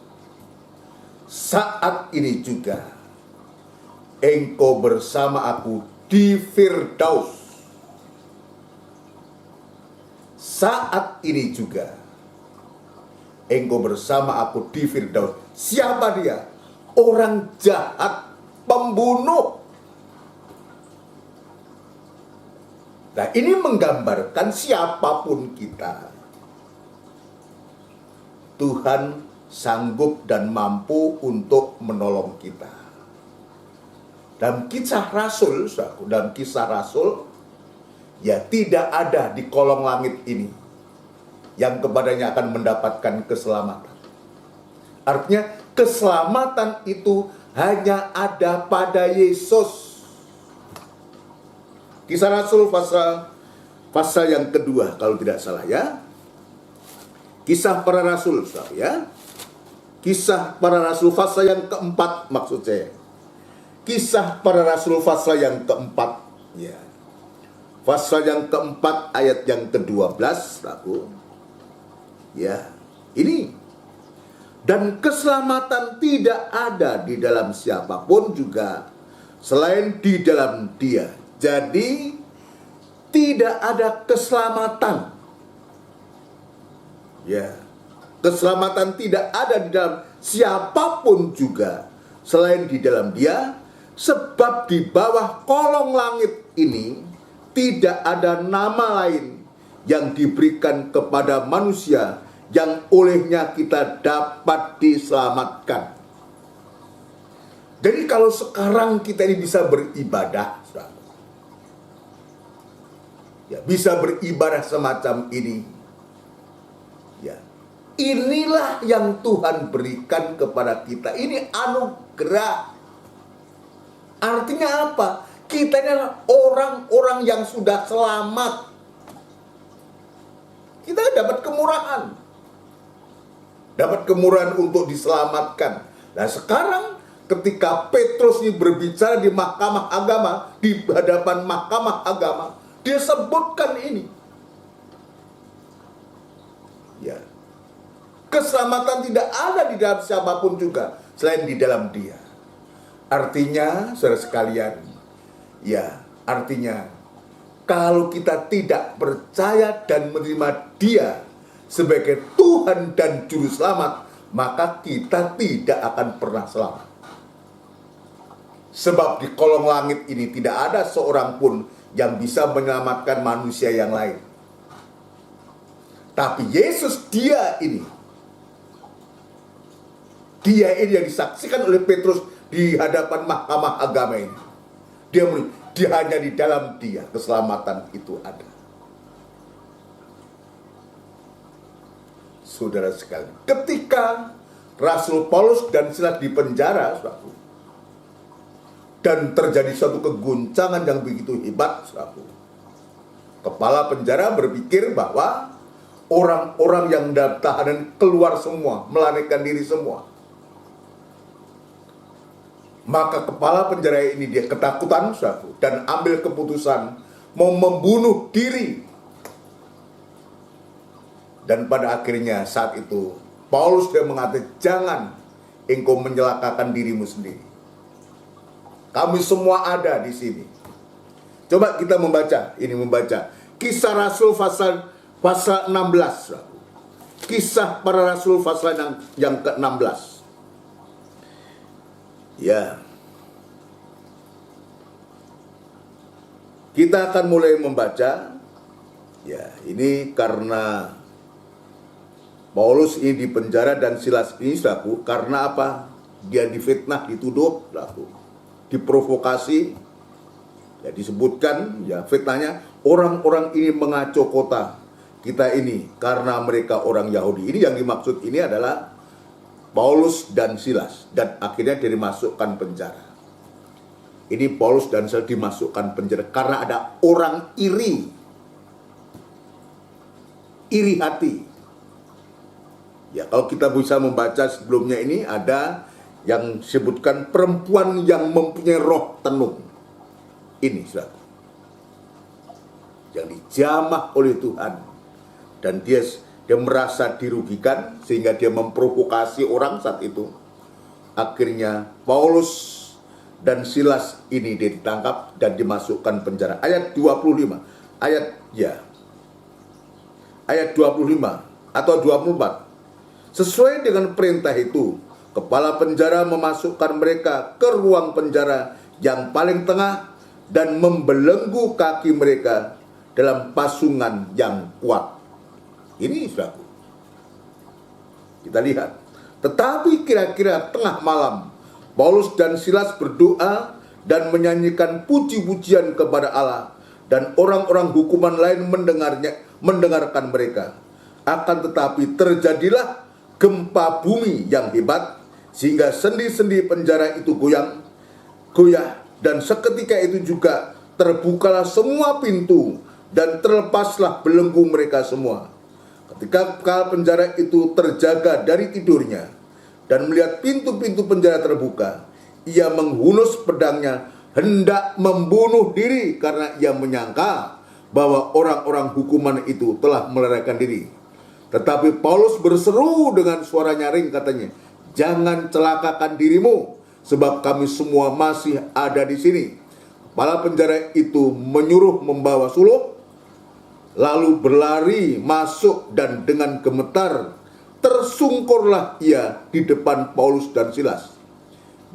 Saat ini juga engkau bersama aku di Firdaus. Saat ini juga engkau bersama aku di Firdaus. Siapa dia? Orang jahat, pembunuh. Nah, ini menggambarkan siapapun kita, Tuhan sanggup dan mampu untuk menolong kita. Dalam kisah Rasul, ya tidak ada di kolong langit ini yang kepadanya akan mendapatkan keselamatan. Artinya keselamatan itu hanya ada pada Yesus. Kisah Rasul pasal yang kedua kalau tidak salah ya. Kisah para Rasul, ya. Kisah para Rasul pasal yang keempat maksud saya. Kisah para Rasul pasal yang keempat, ya. Pasal yang keempat ayat yang ke-12, aku. Ya, ini. Dan keselamatan tidak ada di dalam siapapun juga selain di dalam Dia. Jadi tidak ada keselamatan. Ya. Keselamatan tidak ada di dalam siapapun juga selain di dalam Dia, sebab di bawah kolong langit ini tidak ada nama lain yang diberikan kepada manusia yang olehnya kita dapat diselamatkan. Jadi kalau sekarang kita ini bisa beribadah, ya, bisa beribadah semacam ini, ya, inilah yang Tuhan berikan kepada kita. Ini anugerah. Artinya apa? Kita ini adalah orang-orang yang sudah selamat. Kita dapat kemurahan. Dapat kemurahan untuk diselamatkan. Nah sekarang ketika Petrus ini berbicara di mahkamah agama, di hadapan mahkamah agama, dia sebutkan ini. Ya. Keselamatan tidak ada di dalam siapapun juga selain di dalam Dia. Artinya, saudara sekalian, ya, artinya kalau kita tidak percaya dan menerima Dia sebagai Tuhan dan Juru Selamat, maka kita tidak akan pernah selamat. Sebab di kolong langit ini tidak ada seorang pun yang bisa menyelamatkan manusia yang lain. Tapi Yesus, Dia ini yang disaksikan oleh Petrus di hadapan mahkamah agama ini. Dia hanya di dalam dia keselamatan itu ada. Saudara sekalian, ketika Rasul Paulus dan Silas dipenjara, saudara, dan terjadi suatu keguncangan yang begitu hebat, saudara, kepala penjara berpikir bahwa orang-orang yang dalam tahanan keluar semua, melarikan diri semua. Maka kepala penjara ini dia ketakutan, saudara, dan ambil keputusan mau membunuh diri. Dan pada akhirnya saat itu Paulus dia mengatakan, jangan engkau menyelakakan dirimu sendiri. Kami semua ada di sini. Coba kita membaca Kisah Rasul pasal 16. Kisah para Rasul pasal yang ke-16. Ya. Kita akan mulai membaca. Ya, ini karena Paulus ini dipenjara dan Silas ini, saudaraku, karena apa? Dia difitnah, dituduh, saudaraku, diprovokasi. Ya, disebutkan ya fitnahnya, orang-orang ini mengacau kota kita ini karena mereka orang Yahudi. Ini yang dimaksud ini adalah Paulus dan Silas, dan akhirnya dia dimasukkan penjara. Ini Paulus dan Silas dimasukkan penjara karena ada orang iri hati. Ya, kalau kita bisa membaca sebelumnya ini ada yang disebutkan perempuan yang mempunyai roh tenung. Ini, saudara, yang dijamah oleh Tuhan, dan dia merasa dirugikan sehingga dia memprovokasi orang saat itu. Akhirnya Paulus dan Silas ini ditangkap dan dimasukkan penjara. Ayat 25, ayat 25 atau 24. Sesuai dengan perintah itu, kepala penjara memasukkan mereka ke ruang penjara yang paling tengah dan membelenggu kaki mereka dalam pasungan yang kuat. Ini, saudaraku, kita lihat. Tetapi kira-kira tengah malam, Paulus dan Silas berdoa dan menyanyikan puji-pujian kepada Allah, dan orang-orang hukuman lain mendengarkan mereka. Akan tetapi terjadilah gempa bumi yang hebat, sehingga sendi-sendi penjara itu goyah, dan seketika itu juga terbukalah semua pintu dan terlepaslah belenggu mereka semua. Ketika kepala penjara itu terjaga dari tidurnya dan melihat pintu-pintu penjara terbuka, ia menghunus pedangnya hendak membunuh diri karena ia menyangka bahwa orang-orang hukuman itu telah melarikan diri. Tetapi Paulus berseru dengan suara nyaring, katanya, jangan celakakan dirimu, sebab kami semua masih ada di sini. Kepala penjara itu menyuruh membawa suluh, lalu berlari masuk, dan dengan gemetar tersungkurlah ia di depan Paulus dan Silas.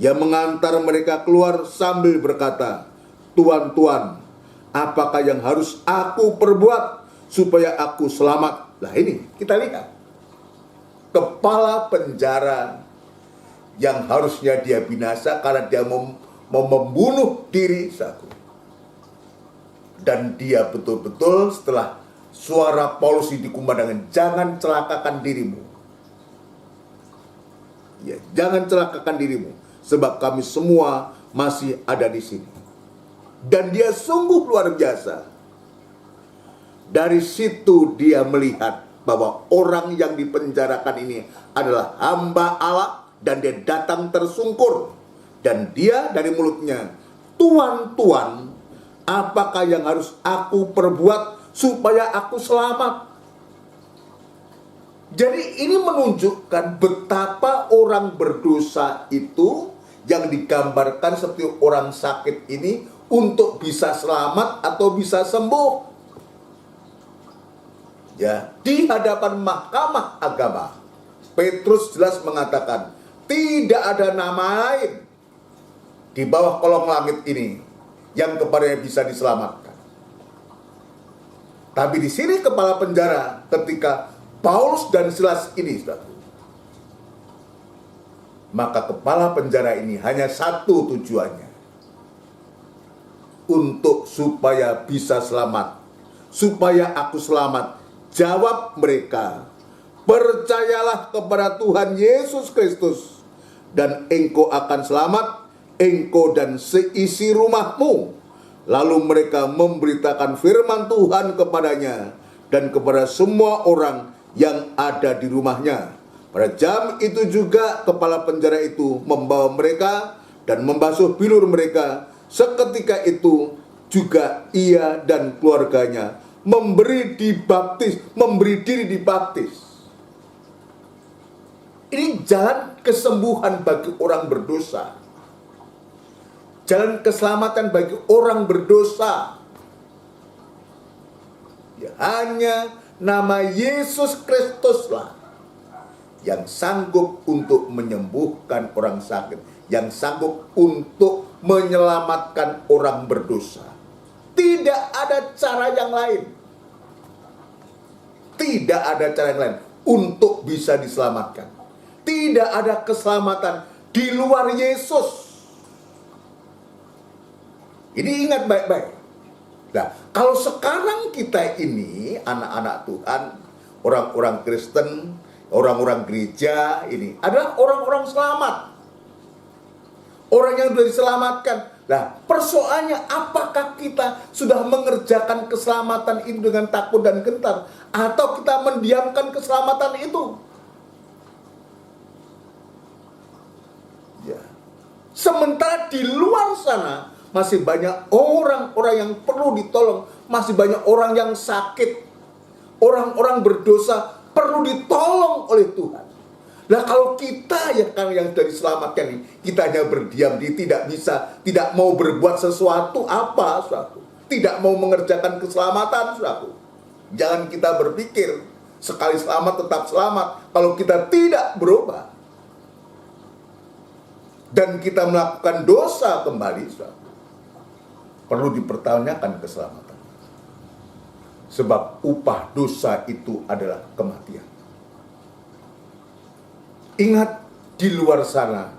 Ia mengantar mereka keluar sambil berkata, Tuan, apakah yang harus aku perbuat supaya aku selamat? Nah, ini kita lihat kepala penjara yang harusnya dia binasa karena dia mau membunuh diri, satu. Dan dia betul-betul setelah suara Paulus dikumandangkan, jangan celakakan dirimu. Ya, jangan celakakan dirimu, sebab kami semua masih ada di sini. Dan dia sungguh luar biasa. Dari situ dia melihat bahwa orang yang dipenjarakan ini adalah hamba Allah, dan dia datang tersungkur. Dan dia dari mulutnya, Tuan, apakah yang harus aku perbuat supaya aku selamat? Jadi ini menunjukkan betapa orang berdosa itu yang digambarkan seperti orang sakit ini untuk bisa selamat atau bisa sembuh. Ya, di hadapan mahkamah agama, Petrus jelas mengatakan, tidak ada nama lain di bawah kolong langit ini yang kepadanya bisa diselamatkan. Tapi di sini kepala penjara ketika Paulus dan Silas ini, maka kepala penjara ini hanya satu tujuannya, untuk supaya bisa selamat, supaya aku selamat. Jawab mereka, percayalah kepada Tuhan Yesus Kristus, dan engkau akan selamat, engkau dan seisi rumahmu. Lalu mereka memberitakan firman Tuhan kepadanya dan kepada semua orang yang ada di rumahnya. Pada jam itu juga kepala penjara itu membawa mereka dan membasuh bilur mereka. Seketika itu juga ia dan keluarganya memberi diri dibaptis. Ini jalan kesembuhan bagi orang berdosa. Jalan keselamatan bagi orang berdosa. Ya, hanya nama Yesus Kristuslah yang sanggup untuk menyembuhkan orang sakit, yang sanggup untuk menyelamatkan orang berdosa. Tidak ada cara yang lain. Tidak ada cara yang lain untuk bisa diselamatkan. Tidak ada keselamatan di luar Yesus. Ini ingat baik-baik. Nah, kalau sekarang kita ini anak-anak Tuhan, orang-orang Kristen, orang-orang gereja ini adalah orang-orang selamat. Orang yang sudah diselamatkan. Nah, persoalannya apakah kita sudah mengerjakan keselamatan ini dengan takut dan gentar, atau kita mendiamkan keselamatan itu? Ya. Sementara di luar sana masih banyak orang-orang yang perlu ditolong, masih banyak orang yang sakit, orang-orang berdosa perlu ditolong oleh Tuhan. Nah, kalau kita yang sudah diselamatkan ini, kita hanya berdiam diri, tidak bisa, tidak mau berbuat sesuatu apa, saudaraku, tidak mau mengerjakan keselamatan, saudaraku. Jangan kita berpikir sekali selamat tetap selamat kalau kita tidak berubah dan kita melakukan dosa kembali, saudaraku. Perlu dipertanyakan keselamatan. Sebab upah dosa itu adalah kematian. Ingat, di luar sana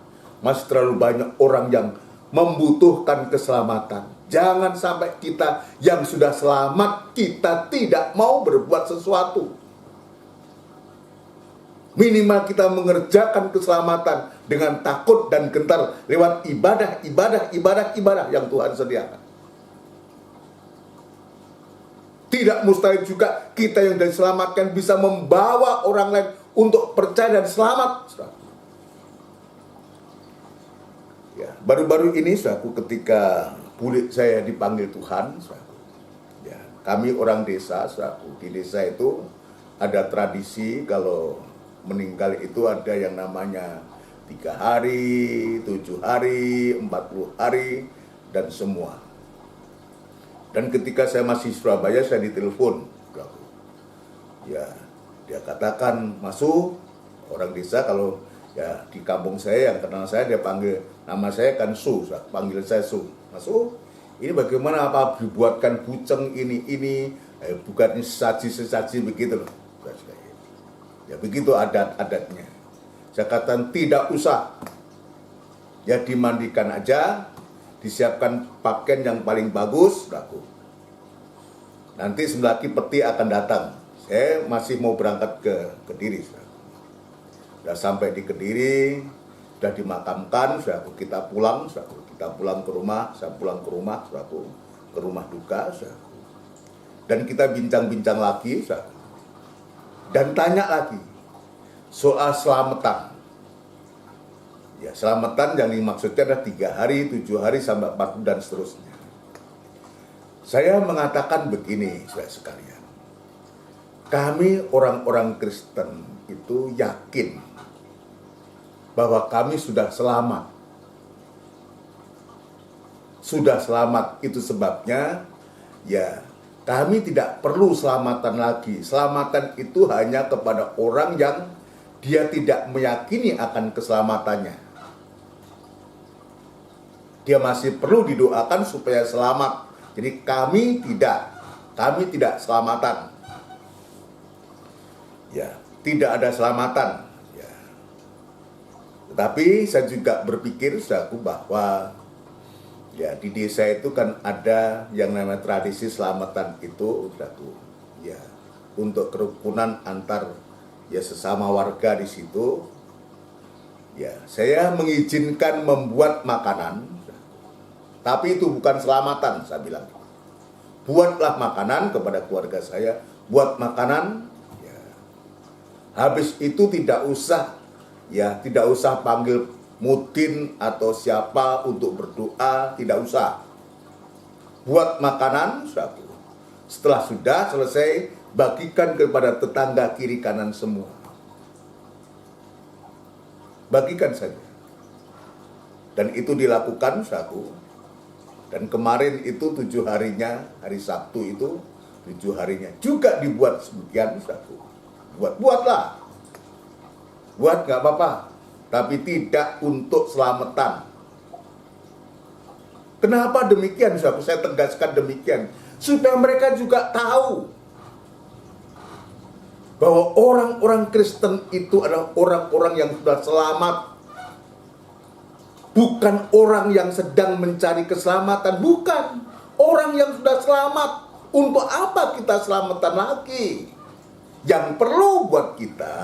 masih terlalu banyak orang yang membutuhkan keselamatan. Jangan sampai kita yang sudah selamat, kita tidak mau berbuat sesuatu. Minimal kita mengerjakan keselamatan dengan takut dan gentar lewat ibadah yang Tuhan sediakan. Tidak mustahil juga kita yang sudah diselamatkan bisa membawa orang lain untuk percaya dan selamat. Ya, baru-baru ini, saudaraku, ketika bulik saya dipanggil Tuhan, saudaraku, ya, kami orang desa, saudaraku, di desa itu ada tradisi kalau meninggal itu ada yang namanya 3 hari, 7 hari, 40 hari, dan semua. Dan ketika saya masih Surabaya, saya ditelepon. Ya, dia katakan, masuk orang desa, kalau ya di kampung saya yang kenal saya, dia panggil nama saya kan Su, panggil saya Su. Masuk, ini bagaimana, apa dibuatkan buceng ini, bukan sesaji begitu loh. Ya begitu adatnya. Saya katakan tidak usah, ya dimandikan aja, disiapkan pakaian yang paling bagus, laku. Nanti sebentar lagi peti akan datang. Saya masih mau berangkat ke Kediri. Sudah sampai di Kediri, sudah dimakamkan, sudah kita pulang, kita pulang ke rumah, saya pulang ke rumah, ke rumah duka, dan kita bincang-bincang lagi, dan tanya lagi soal selamatan. Ya, selamatan yang dimaksudnya adalah 3 hari, 7 hari, sampai 40 dan seterusnya. Saya mengatakan begini, saudara sekalian. Kami orang-orang Kristen itu yakin bahwa kami sudah selamat. Sudah selamat, itu sebabnya ya kami tidak perlu selamatan lagi. Selamatan itu hanya kepada orang yang dia tidak meyakini akan keselamatannya. Dia masih perlu didoakan supaya selamat. Jadi kami tidak selamatan. Ya, tidak ada selamatan. Ya. Tetapi saya juga berpikir, saudaraku, bahwa ya di desa itu kan ada yang namanya tradisi selamatan itu, saudaraku. Ya, untuk kerukunan antar ya sesama warga di situ. Ya, saya mengizinkan membuat makanan, tapi itu bukan selamatan, saya bilang. Buatlah makanan kepada keluarga saya, buat makanan. Ya. Habis itu tidak usah panggil mutin atau siapa untuk berdoa, tidak usah. Buat makanan, setelah sudah selesai, bagikan kepada tetangga kiri kanan semua. Bagikan saja. Dan itu dilakukan, dan kemarin itu 7 harinya, hari Sabtu itu 7 harinya juga dibuat sebagian, buatlah, buat nggak apa-apa, tapi tidak untuk selamatan. Kenapa demikian, saya tegaskan demikian supaya mereka juga tahu bahwa orang-orang Kristen itu adalah orang-orang yang sudah selamat, bukan orang yang sedang mencari keselamatan, bukan orang yang sudah selamat. Untuk apa kita selamatan lagi? Yang perlu buat kita,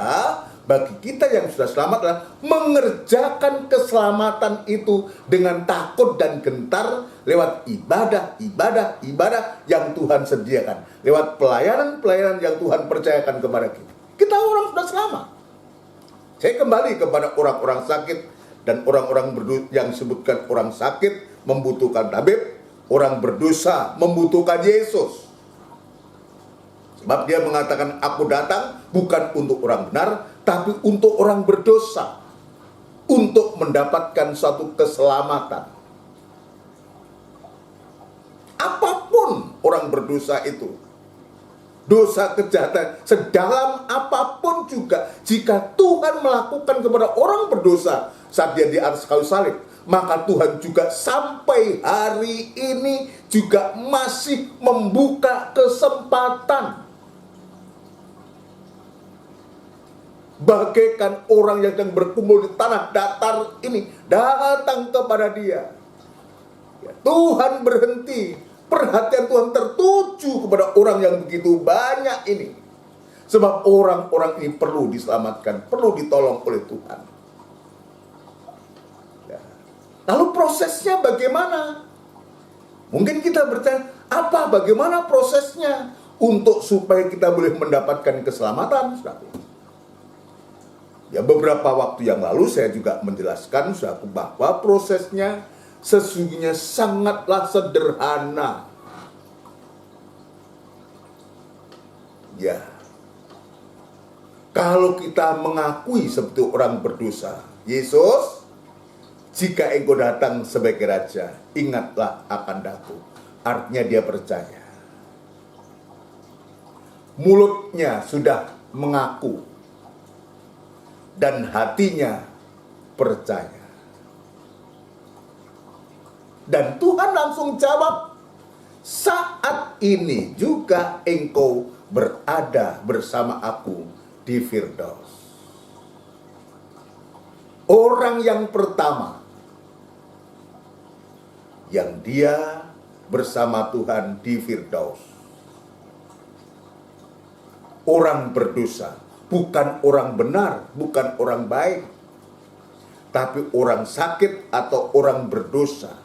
bagi kita yang sudah selamat, adalah mengerjakan keselamatan itu dengan takut dan gentar lewat ibadah yang Tuhan sediakan, lewat pelayanan yang Tuhan percayakan kepada kita. Kita orang sudah selamat. Saya kembali kepada orang-orang sakit dan orang-orang yang disebutkan orang sakit membutuhkan tabib, orang berdosa membutuhkan Yesus. Sebab dia mengatakan, aku datang bukan untuk orang benar, tapi untuk orang berdosa, untuk mendapatkan suatu keselamatan. Apapun orang berdosa itu, dosa kejahatan sedalam apapun juga, jika Tuhan melakukan kepada orang berdosa saat dia di atas kayu salib, maka Tuhan juga sampai hari ini juga masih membuka kesempatan. Bagaikan orang yang sedang berkumpul di tanah datar ini, datang kepada dia. Ya, Tuhan berhenti, perhatian Tuhan tertuju kepada orang yang begitu banyak ini. Sebab orang-orang ini perlu diselamatkan, perlu ditolong oleh Tuhan. Ya. Lalu prosesnya bagaimana? Mungkin kita bertanya, bagaimana prosesnya untuk supaya kita boleh mendapatkan keselamatan? Ya, beberapa waktu yang lalu saya juga menjelaskan bahwa prosesnya sesungguhnya sangatlah sederhana. Ya, kalau kita mengakui seperti orang berdosa, Yesus, jika engkau datang sebagai Raja, ingatlah akan daku. Artinya dia percaya. Mulutnya sudah mengaku, dan hatinya percaya. Dan Tuhan langsung jawab, saat ini juga engkau berada bersama aku di Firdaus. Orang yang pertama yang dia bersama Tuhan di Firdaus, orang berdosa, bukan orang benar, bukan orang baik, tapi orang sakit atau orang berdosa.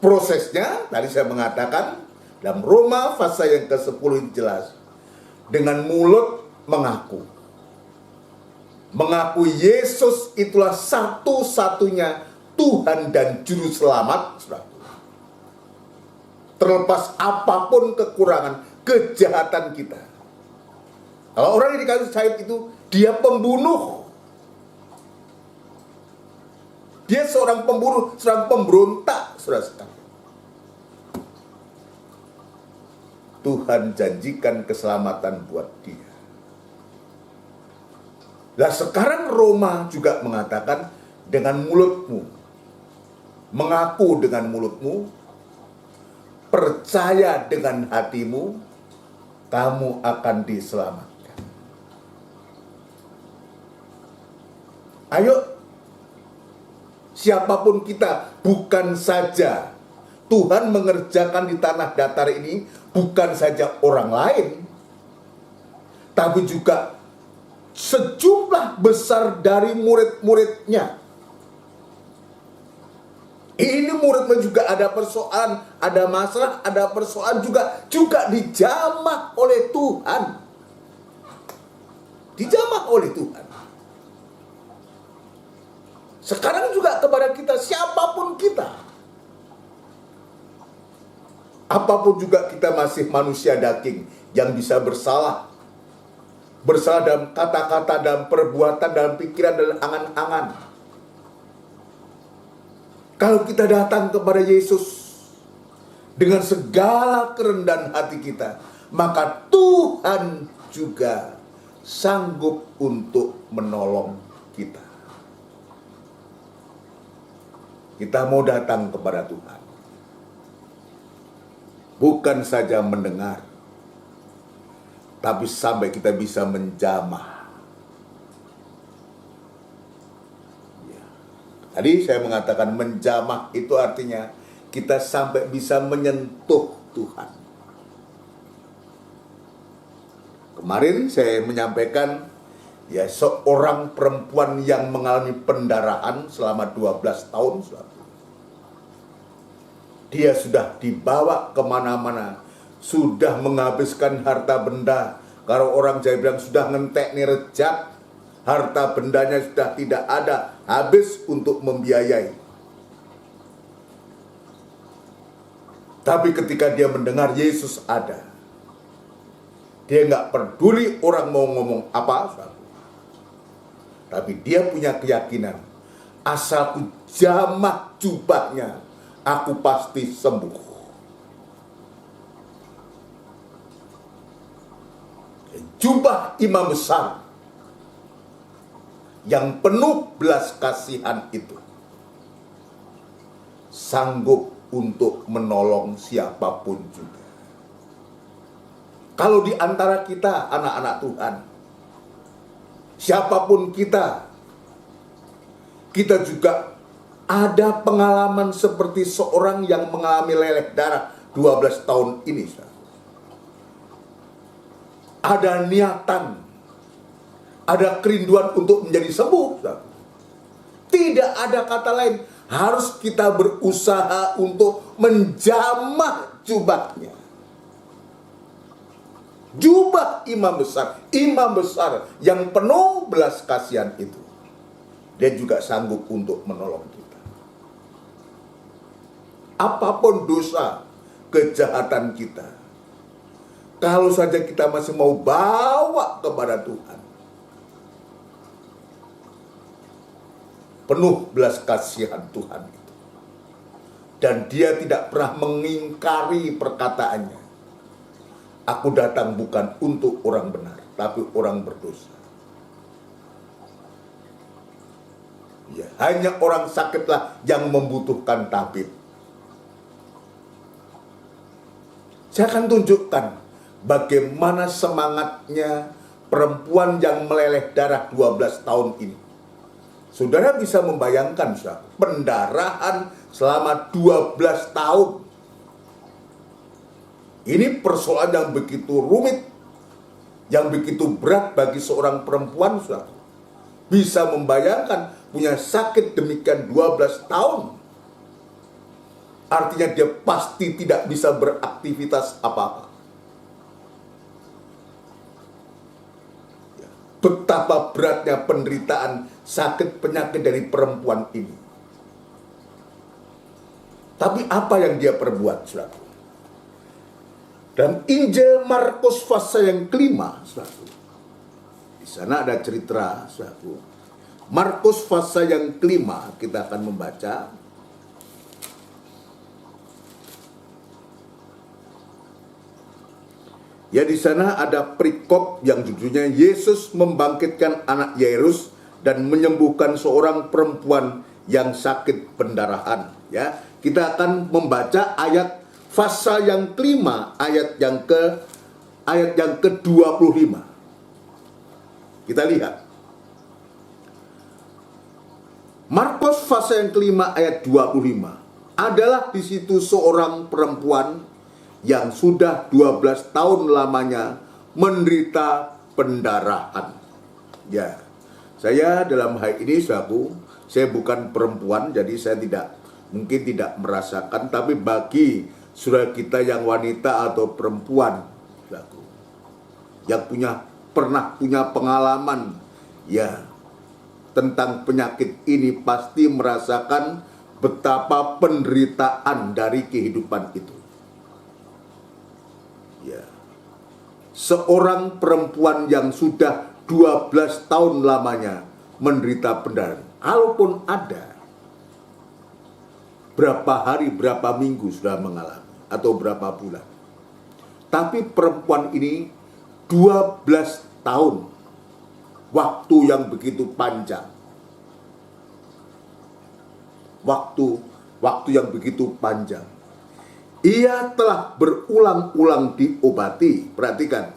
Prosesnya, tadi saya mengatakan, dalam Roma pasal yang ke-10 jelas, dengan mulut mengaku. Mengaku Yesus itulah satu-satunya Tuhan dan Juru Selamat. Terlepas apapun kekurangan, kejahatan kita. Kalau orang yang di kayu salib itu, dia pembunuh. Dia seorang pembunuh, seorang pemberontak, saudara. Tuhan janjikan keselamatan buat dia. Nah, sekarang Roma juga mengatakan, dengan mulutmu, mengaku dengan mulutmu, percaya dengan hatimu, kamu akan diselamatkan. Ayo, siapapun kita, bukan saja Tuhan mengerjakan di tanah datar ini, bukan saja orang lain, tapi juga sejumlah besar dari murid-muridnya. Ini muridnya juga ada persoalan, ada masalah, ada persoalan juga dijamah oleh Tuhan. Dijamah oleh Tuhan. Sekarang juga kepada kita, siapapun kita. Apapun juga kita masih manusia daging yang bisa bersalah. Bersalah dalam kata-kata, dalam perbuatan, dalam pikiran, dalam angan-angan. Kalau kita datang kepada Yesus dengan segala kerendahan hati kita, maka Tuhan juga sanggup untuk menolong kita. Kita mau datang kepada Tuhan, bukan saja mendengar, tapi sampai kita bisa menjamah. Tadi saya mengatakan menjamah itu artinya kita sampai bisa menyentuh Tuhan. Kemarin saya menyampaikan seorang perempuan yang mengalami pendarahan selama 12 tahun. Dia sudah dibawa kemana-mana, sudah menghabiskan harta benda. Kalau orang Jawa bilang sudah ngentek nih rejat, harta bendanya sudah tidak ada, habis untuk membiayai. Tapi ketika dia mendengar Yesus ada, dia nggak peduli orang mau ngomong apa, tapi dia punya keyakinan, asal ku jamah jubahnya, aku pasti sembuh. Jubah imam besar yang penuh belas kasihan itu sanggup untuk menolong siapapun juga. Kalau di antara kita anak-anak Tuhan, siapapun kita juga ada pengalaman seperti seorang yang mengalami leleh darah 12 tahun ini. Ada niatan, ada kerinduan untuk menjadi sembuh. Tidak ada kata lain, harus kita berusaha untuk menjamah jubahnya. Jubah imam besar yang penuh belas kasihan itu, dia juga sanggup untuk menolong kita. Apapun dosa, kejahatan kita, kalau saja kita masih mau bawa kepada Tuhan, penuh belas kasihan Tuhan itu. Dan dia tidak pernah mengingkari perkataannya. Aku datang bukan untuk orang benar, tapi orang berdosa. Ya, hanya orang sakitlah yang membutuhkan tabib. Saya akan tunjukkan bagaimana semangatnya perempuan yang meleleh darah 12 tahun ini. Saudara bisa membayangkan, saudara, pendarahan selama 12 tahun. Ini persoalan yang begitu rumit, yang begitu berat bagi seorang perempuan, saudara. Bisa membayangkan punya sakit demikian 12 tahun. Artinya dia pasti tidak bisa beraktivitas apa-apa. Betapa beratnya penderitaan sakit penyakit dari perempuan ini. Tapi apa yang dia perbuat, saudara? Dan Injil Markus pasal yang kelima, saudara. Di sana ada cerita, saudara. Markus pasal yang kelima kita akan membaca. Ya, di sana ada perikop yang judulnya Yesus membangkitkan anak Yairus dan menyembuhkan seorang perempuan yang sakit pendarahan. Ya, kita akan membaca ayat pasal yang kelima, ayat yang ke-25. Kita lihat. fase yang kelima ayat 25 adalah di situ seorang perempuan yang sudah 12 tahun lamanya menderita pendarahan. Ya, saya dalam hal ini saya bukan perempuan, jadi saya mungkin tidak merasakan, tapi bagi saudara kita yang wanita atau perempuan yang pernah punya pengalaman ya tentang penyakit ini, pasti merasakan betapa penderitaan dari kehidupan itu. Ya. Seorang perempuan yang sudah 12 tahun lamanya menderita pendarahan. Kalaupun ada, berapa hari, berapa minggu sudah mengalami, atau berapa bulan. Tapi perempuan ini 12 tahun, waktu yang begitu panjang. Waktu yang begitu panjang. Ia telah berulang-ulang diobati, perhatikan,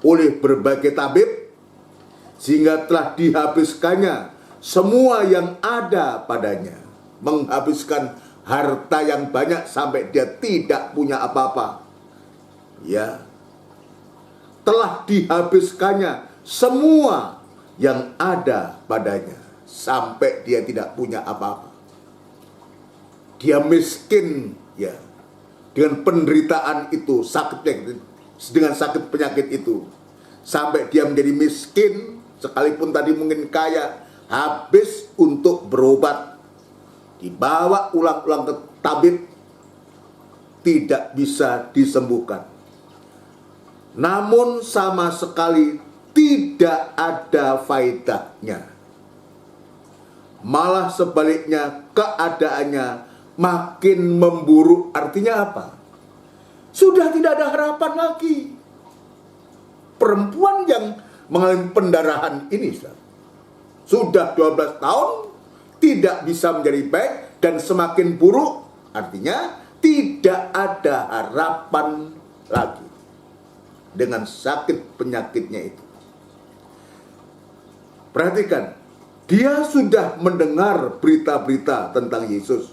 oleh berbagai tabib, sehingga telah dihabiskannya semua yang ada padanya. Menghabiskan harta yang banyak sampai dia tidak punya apa-apa. Ya. Telah dihabiskannya semua yang ada padanya sampai dia tidak punya apa-apa. Dia miskin, ya, dengan penderitaan itu, dengan sakit penyakit itu, sampai dia menjadi miskin, sekalipun tadi mungkin kaya, habis untuk berobat, dibawa ulang-ulang ke tabib, tidak bisa disembuhkan. Namun sama sekali tidak ada faedahnya. Malah sebaliknya keadaannya makin memburuk. Artinya apa? Sudah tidak ada harapan lagi. Perempuan yang mengalami pendarahan ini sudah 12 tahun tidak bisa menjadi baik dan semakin buruk. Artinya tidak ada harapan lagi dengan sakit penyakitnya itu. Perhatikan, dia sudah mendengar berita-berita tentang Yesus.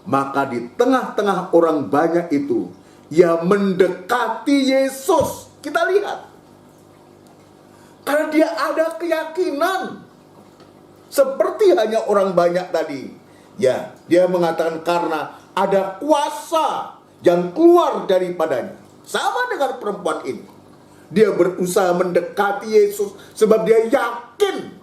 Maka di tengah-tengah orang banyak itu, ia mendekati Yesus. Kita lihat. Karena dia ada keyakinan. Seperti hanya orang banyak tadi. Ya, dia mengatakan karena ada kuasa yang keluar daripadanya. Sama dengan perempuan ini. Dia berusaha mendekati Yesus sebab dia yakin.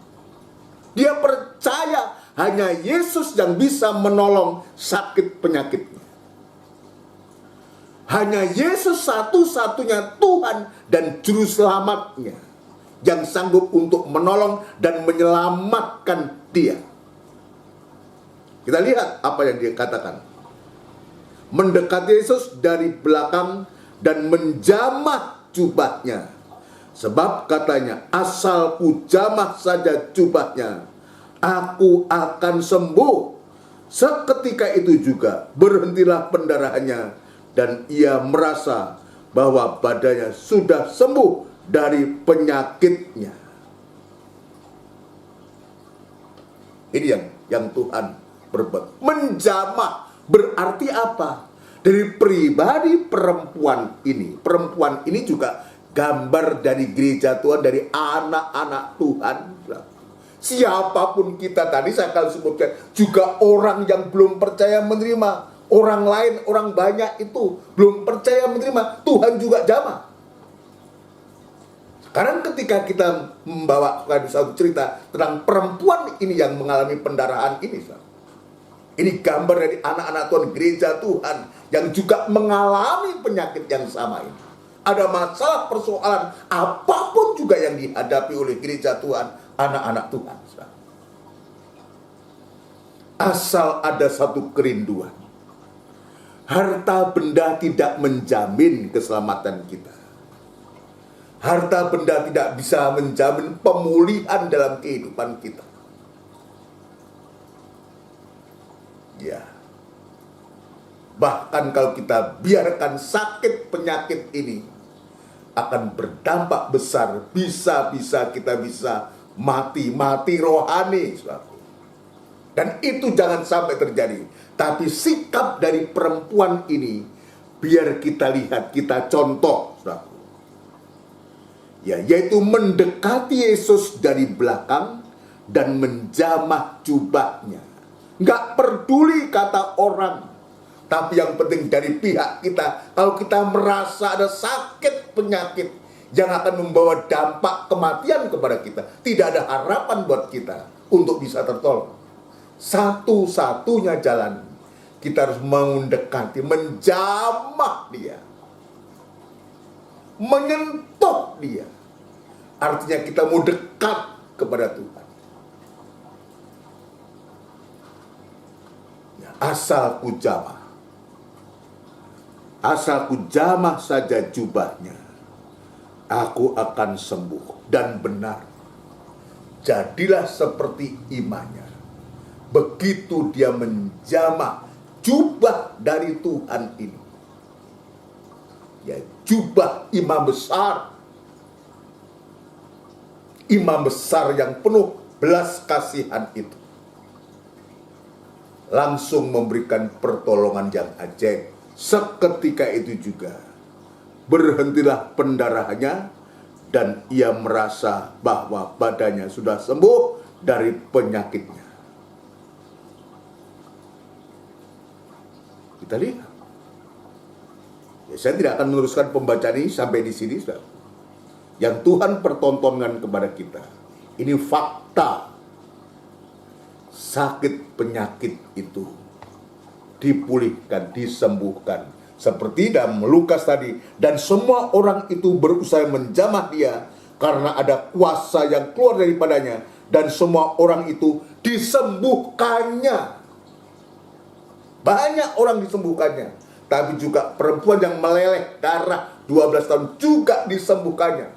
Dia percaya hanya Yesus yang bisa menolong sakit penyakitnya. Hanya Yesus satu-satunya Tuhan dan Juru Selamatnya yang sanggup untuk menolong dan menyelamatkan dia. Kita lihat apa yang dia katakan. Mendekati Yesus dari belakang dan menjamah jubahnya. Sebab katanya, asal ku jamah saja jubahnya, aku akan sembuh. Seketika itu juga berhentilah pendarahannya dan ia merasa bahwa badannya sudah sembuh dari penyakitnya. Ini yang Tuhan berbuat. Menjamah berarti apa? Dari pribadi perempuan ini juga gambar dari gereja Tuhan, dari anak-anak Tuhan. Siapapun kita tadi saya akan sebutkan, juga orang yang belum percaya menerima. Orang lain, orang banyak itu belum percaya menerima, Tuhan juga jamah. Sekarang ketika kita membawakan satu cerita tentang perempuan ini yang mengalami pendarahan ini, ini gambar dari anak-anak Tuhan, gereja Tuhan yang juga mengalami penyakit yang sama ini. Ada masalah, persoalan, apapun juga yang dihadapi oleh gereja Tuhan, anak-anak Tuhan. Asal ada satu kerinduan. Harta benda tidak menjamin keselamatan kita. Harta benda tidak bisa menjamin pemulihan dalam kehidupan kita. Ya. Bahkan kalau kita biarkan sakit penyakit ini akan berdampak besar, bisa kita bisa mati rohani. Dan itu jangan sampai terjadi. Tapi sikap dari perempuan ini biar kita lihat, kita contoh, saudaraku. Ya, yaitu mendekati Yesus dari belakang dan menjamah jubahnya. Nggak peduli kata orang, tapi yang penting dari pihak kita. Kalau kita merasa ada sakit penyakit yang akan membawa dampak kematian kepada kita, tidak ada harapan buat kita untuk bisa tertolong. Satu-satunya jalan, kita harus mendekati, menjamah dia, menyentuh dia. Artinya kita mau dekat kepada Tuhan. Ya, asal ku jamah saja jubahnya, aku akan sembuh dan benar. Jadilah seperti imannya. Begitu dia menjamah jubah dari Tuhan ini, ya, jubah imam besar yang penuh belas kasihan itu, langsung memberikan pertolongan yang ajaib. Seketika itu juga berhentilah pendarahannya dan ia merasa bahwa badannya sudah sembuh dari penyakitnya. Kita lihat. Ya, saya tidak akan meneruskan pembacaan ini sampai di sini, saudara. Yang Tuhan pertontonkan kepada kita, ini fakta. Sakit penyakit itu dipulihkan, disembuhkan. Seperti dalam Lukas tadi. Dan semua orang itu berusaha menjamah dia karena ada kuasa yang keluar daripadanya. Dan semua orang itu disembuhkannya. Banyak orang disembuhkannya. Tapi juga perempuan yang meleleh darah 12 tahun juga disembuhkannya.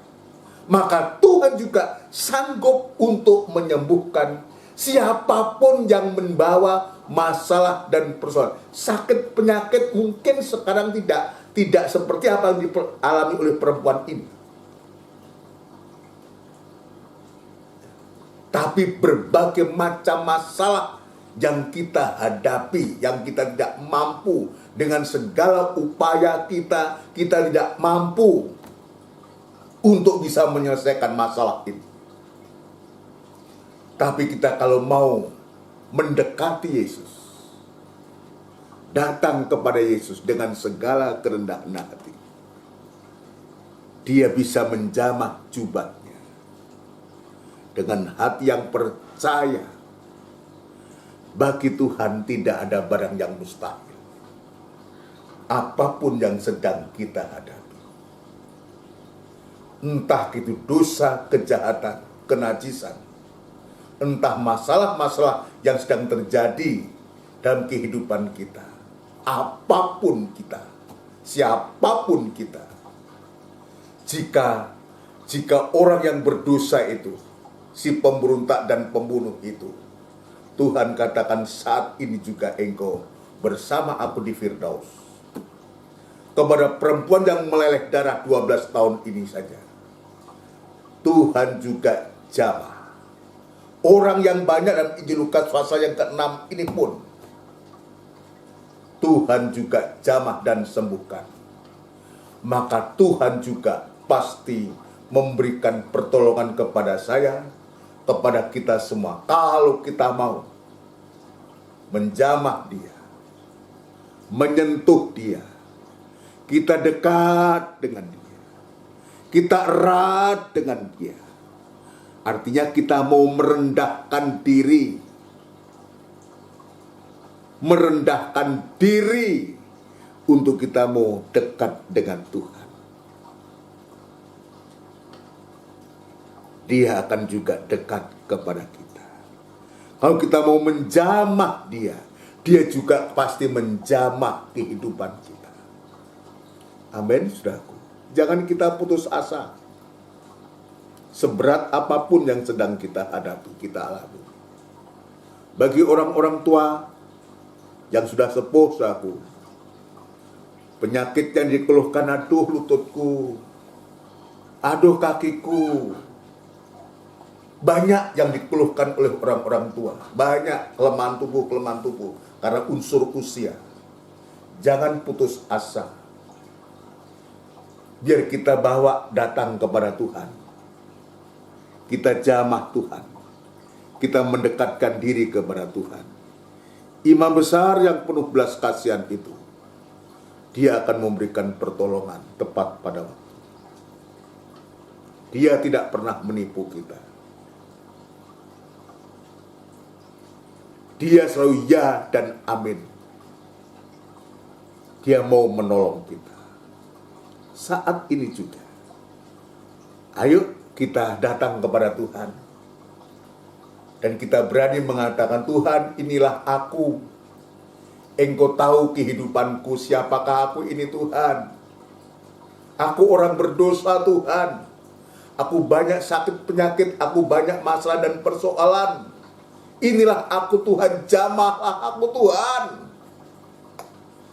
Maka Tuhan juga sanggup untuk menyembuhkan siapapun yang membawa masalah dan persoalan. Sakit penyakit mungkin sekarang tidak seperti apa yang dialami oleh perempuan ini. Tapi berbagai macam masalah yang kita hadapi, yang kita tidak mampu, dengan segala upaya kita tidak mampu untuk bisa menyelesaikan masalah ini. Tapi kita kalau mau mendekati Yesus, datang kepada Yesus dengan segala kerendahan hati, dia bisa menjamah jubahnya dengan hati yang percaya. Bagi Tuhan tidak ada barang yang mustahil. Apapun yang sedang kita hadapi, entah itu dosa, kejahatan, kenajisan, entah masalah-masalah yang sedang terjadi dalam kehidupan kita, apapun kita, siapapun kita, jika orang yang berdosa itu, si pemberontak dan pembunuh itu, Tuhan katakan saat ini juga engkau bersama aku di Firdaus. Kepada perempuan yang meleleh darah 12 tahun ini saja, Tuhan juga jamah. Orang yang banyak dalam Injil Lukas pasal yang ke-6 ini pun Tuhan juga jamah dan sembuhkan. Maka Tuhan juga pasti memberikan pertolongan kepada saya, kepada kita semua. Kalau kita mau menjamah dia, menyentuh dia, kita dekat dengan dia, kita erat dengan dia. Artinya kita mau merendahkan diri untuk kita mau dekat dengan Tuhan. Dia akan juga dekat kepada kita. Kalau kita mau menjamah dia juga pasti menjamah kehidupan kita. Amin, saudaraku. Jangan kita putus asa. Seberat apapun yang sedang kita hadapi, kita alami. Bagi orang-orang tua yang sudah sepuh, saudaraku, penyakit yang dikeluhkan, aduh lututku, aduh kakiku, Banyak yang dikeluhkan oleh orang-orang tua. Banyak kelemahan tubuh karena unsur usia. Jangan putus asa. Biar kita bawa datang kepada Tuhan. Kita jamah Tuhan. Kita mendekatkan diri kepada Tuhan. Imam besar yang penuh belas kasihan itu, dia akan memberikan pertolongan tepat pada waktu. Dia tidak pernah menipu kita. Dia selalu ya dan amin. Dia mau menolong kita. Saat ini juga, ayo kita datang kepada Tuhan. Dan kita berani mengatakan, Tuhan, inilah aku. Engkau tahu kehidupanku, siapakah aku ini Tuhan. Aku orang berdosa Tuhan. Aku banyak sakit penyakit, aku banyak masalah dan persoalan. Inilah aku Tuhan, jamahlah aku Tuhan.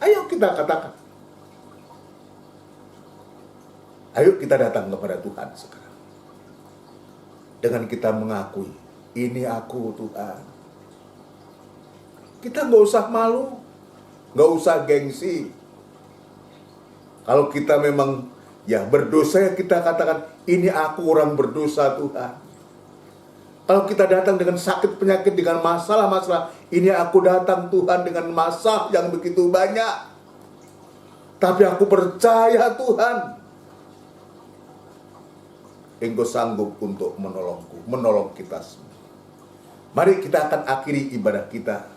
Ayo kita katakan. Ayo kita datang kepada Tuhan sekarang. Dengan kita mengakui, ini aku Tuhan. Kita gak usah malu, gak usah gengsi. Kalau kita memang berdosa, kita katakan, ini aku orang berdosa Tuhan. Kalau kita datang dengan sakit penyakit, dengan masalah-masalah, ini aku datang Tuhan dengan masalah yang begitu banyak. Tapi aku percaya Tuhan, Engkau sanggup untuk menolong kita semua. Mari kita akan akhiri ibadah kita,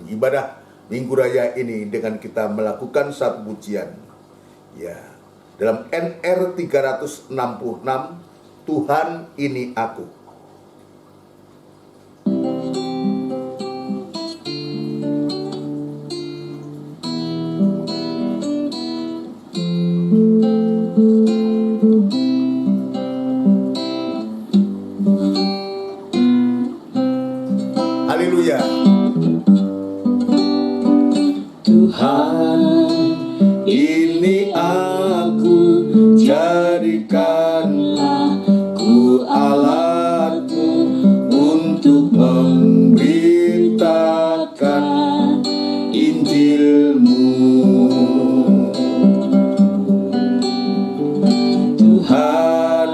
ibadah Minggu Raya ini dengan kita melakukan satu pujian. Ya, dalam NR 366, Tuhan ini aku. Haleluya. Tuhan, ini aku, jadikanlah ku alatmu untuk memberitakan Injilmu. Tuhan,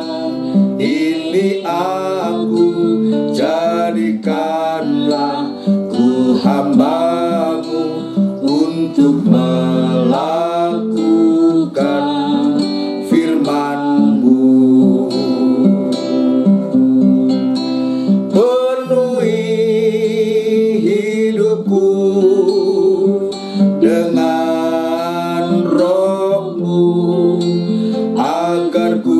ini aku, jadikanlah ku hamba-Mu untuk melakukan firman-Mu. Penuhi hidupku dengan Roh-Mu, agar ku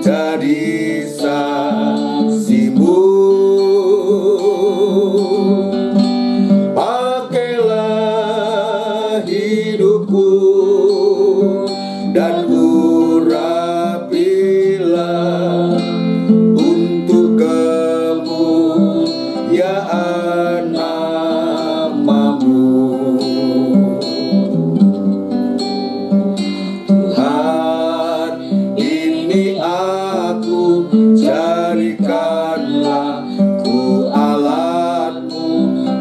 jadi saksi-Mu. Pakailah hidupku dan urapilah untuk kemuliaan nama-Mu. Tuhan, ini aku, jadikanlah ku alat-Mu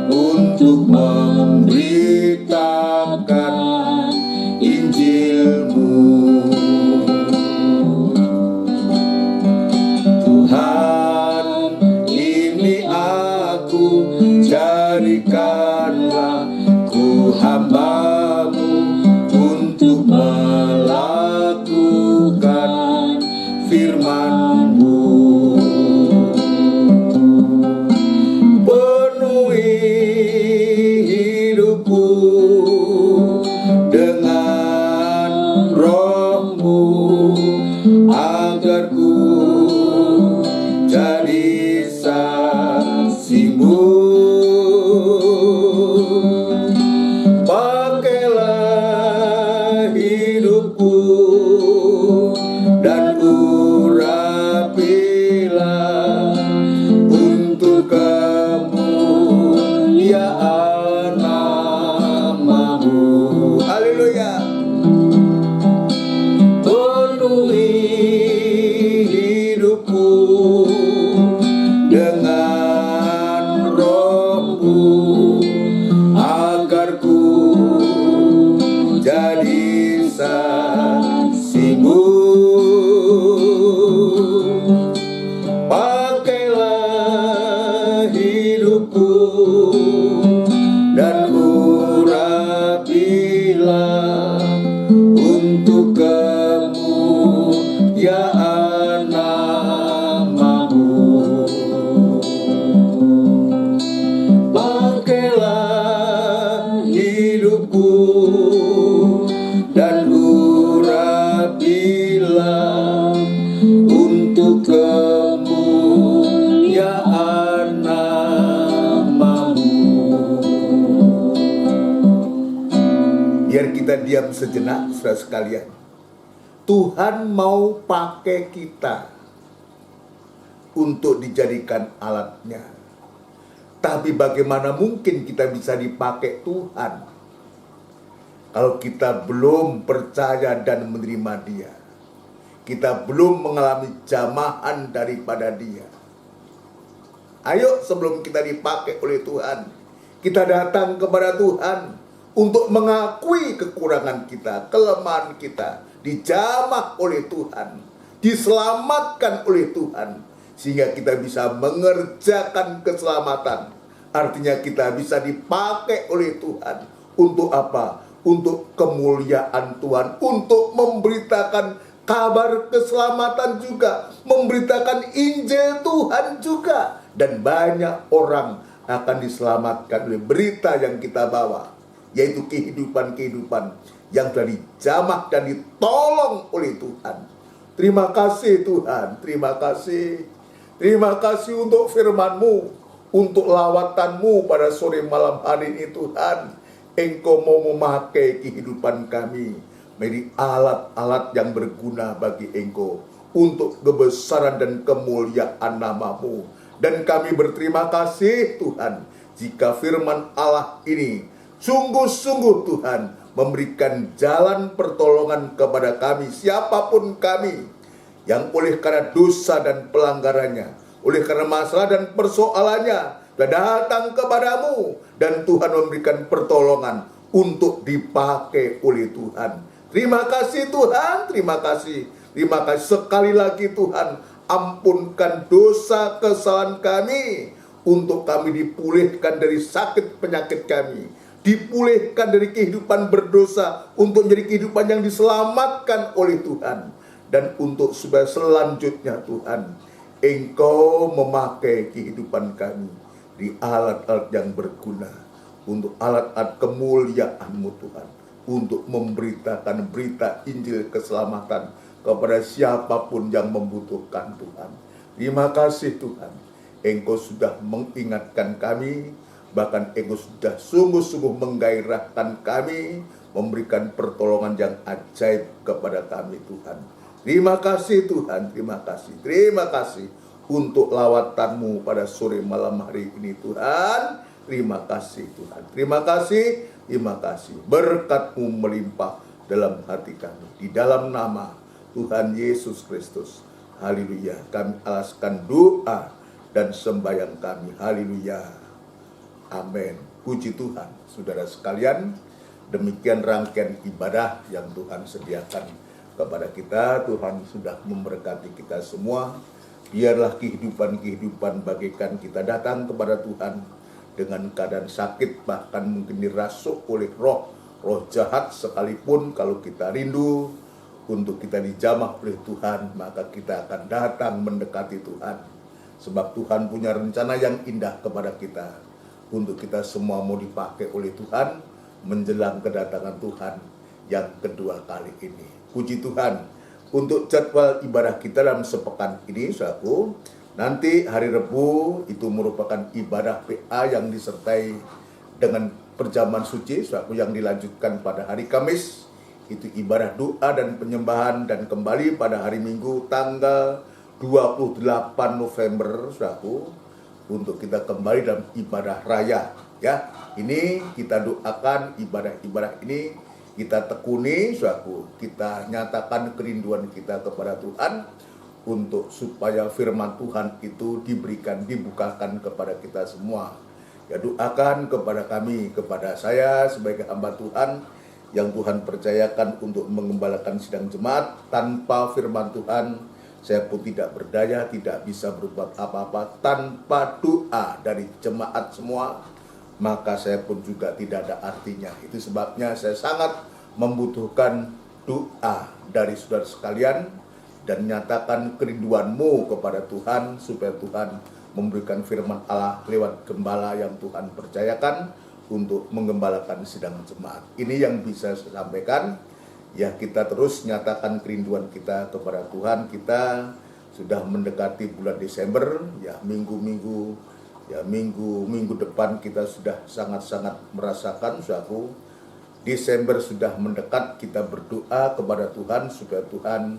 untuk memberitakan Injil-Mu. Tuhan, ini aku, jadikanlah ku hamba-Mu untuk melakukan firman-Mu. Penuhi hidupku dengan Roh-Mu, agar ku jadi saksi-Mu. Pakailah hidupku dan urapilah untuk kemuliaan nama-Mu. Haleluya. Penuhi hidupku diam sejenak, saudara sekalian. Tuhan mau pakai kita untuk dijadikan alatnya. Tapi bagaimana mungkin kita bisa dipakai Tuhan kalau kita belum percaya dan menerima Dia? Kita belum mengalami jamahan daripada Dia. Ayo, sebelum kita dipakai oleh Tuhan, kita datang kepada Tuhan untuk mengakui kekurangan kita, kelemahan kita, dijamah oleh Tuhan, diselamatkan oleh Tuhan, sehingga kita bisa mengerjakan keselamatan. Artinya kita bisa dipakai oleh Tuhan. Untuk apa? Untuk kemuliaan Tuhan, untuk memberitakan kabar keselamatan juga, memberitakan Injil Tuhan juga. Dan banyak orang akan diselamatkan oleh berita yang kita bawa, yaitu kehidupan-kehidupan yang telah dijamah dan ditolong oleh Tuhan. Terima kasih Tuhan, terima kasih. Terima kasih untuk firman-Mu, untuk lawatan-Mu pada sore malam hari ini Tuhan. Engkau mau memakai kehidupan kami menjadi alat-alat yang berguna bagi Engkau, untuk kebesaran dan kemuliaan nama-Mu. Dan kami berterima kasih Tuhan, jika firman Allah ini sungguh-sungguh Tuhan memberikan jalan pertolongan kepada kami, siapapun kami, yang oleh karena dosa dan pelanggarannya, oleh karena masalah dan persoalannya, telah datang kepadamu, dan Tuhan memberikan pertolongan untuk dipakai oleh Tuhan. Terima kasih Tuhan, terima kasih. Terima kasih sekali lagi Tuhan. Ampunkan dosa kesalahan kami, untuk kami dipulihkan dari sakit penyakit kami, dipulihkan dari kehidupan berdosa, untuk menjadi kehidupan yang diselamatkan oleh Tuhan. Dan untuk selanjutnya Tuhan, Engkau memakai kehidupan kami di alat-alat yang berguna, untuk alat-alat kemuliaan-Mu Tuhan, untuk memberitakan berita Injil keselamatan kepada siapapun yang membutuhkan Tuhan. Terima kasih Tuhan, Engkau sudah mengingatkan kami, bahkan Engkau sudah sungguh-sungguh menggairahkan kami, memberikan pertolongan yang ajaib kepada kami Tuhan. Terima kasih Tuhan, terima kasih. Terima kasih untuk lawatan-Mu pada sore malam hari ini Tuhan. Terima kasih Tuhan, terima kasih, terima kasih. Berkat-Mu melimpah dalam hati kami, di dalam nama Tuhan Yesus Kristus. Haleluya. Kami alaskan doa dan sembahyang kami. Haleluya. Amin. Puji Tuhan. Saudara sekalian, demikian rangkaian ibadah yang Tuhan sediakan kepada kita. Tuhan sudah memberkati kita semua. Biarlah kehidupan-kehidupan bagaikan kita datang kepada Tuhan dengan keadaan sakit, bahkan mungkin dirasuk oleh roh jahat sekalipun. Kalau kita rindu untuk kita dijamah oleh Tuhan, maka kita akan datang mendekati Tuhan. Sebab Tuhan punya rencana yang indah kepada kita, untuk kita semua mau dipakai oleh Tuhan menjelang kedatangan Tuhan yang kedua kali ini. Puji Tuhan. Untuk jadwal ibadah kita dalam sepekan ini, saudaraku, nanti hari Rabu itu merupakan ibadah PA yang disertai dengan perjamuan suci, saudaraku, yang dilanjutkan pada hari Kamis. Itu ibadah doa dan penyembahan, dan kembali pada hari Minggu tanggal 28 November, saudaraku, untuk kita kembali dalam ibadah raya. Ya, ini kita doakan ibadah-ibadah ini, kita tekuni, saudaraku, kita nyatakan kerinduan kita kepada Tuhan, untuk supaya firman Tuhan itu dibukakan kepada kita semua. Ya, doakan kepada kami, kepada saya sebagai hamba Tuhan, yang Tuhan percayakan untuk mengembalakan sidang jemaat. Tanpa firman Tuhan, saya pun tidak berdaya, tidak bisa berbuat apa-apa. Tanpa doa dari jemaat semua, maka saya pun juga tidak ada artinya. Itu sebabnya saya sangat membutuhkan doa dari saudara sekalian, dan nyatakan kerinduanmu kepada Tuhan, supaya Tuhan memberikan firman Allah lewat gembala yang Tuhan percayakan untuk menggembalakan sidang jemaat. Ini yang bisa saya sampaikan. Ya, kita terus nyatakan kerinduan kita kepada Tuhan. Kita sudah mendekati bulan Desember, ya, minggu depan kita sudah sangat-sangat merasakan, saudaraku, Desember sudah mendekat, kita berdoa kepada Tuhan supaya Tuhan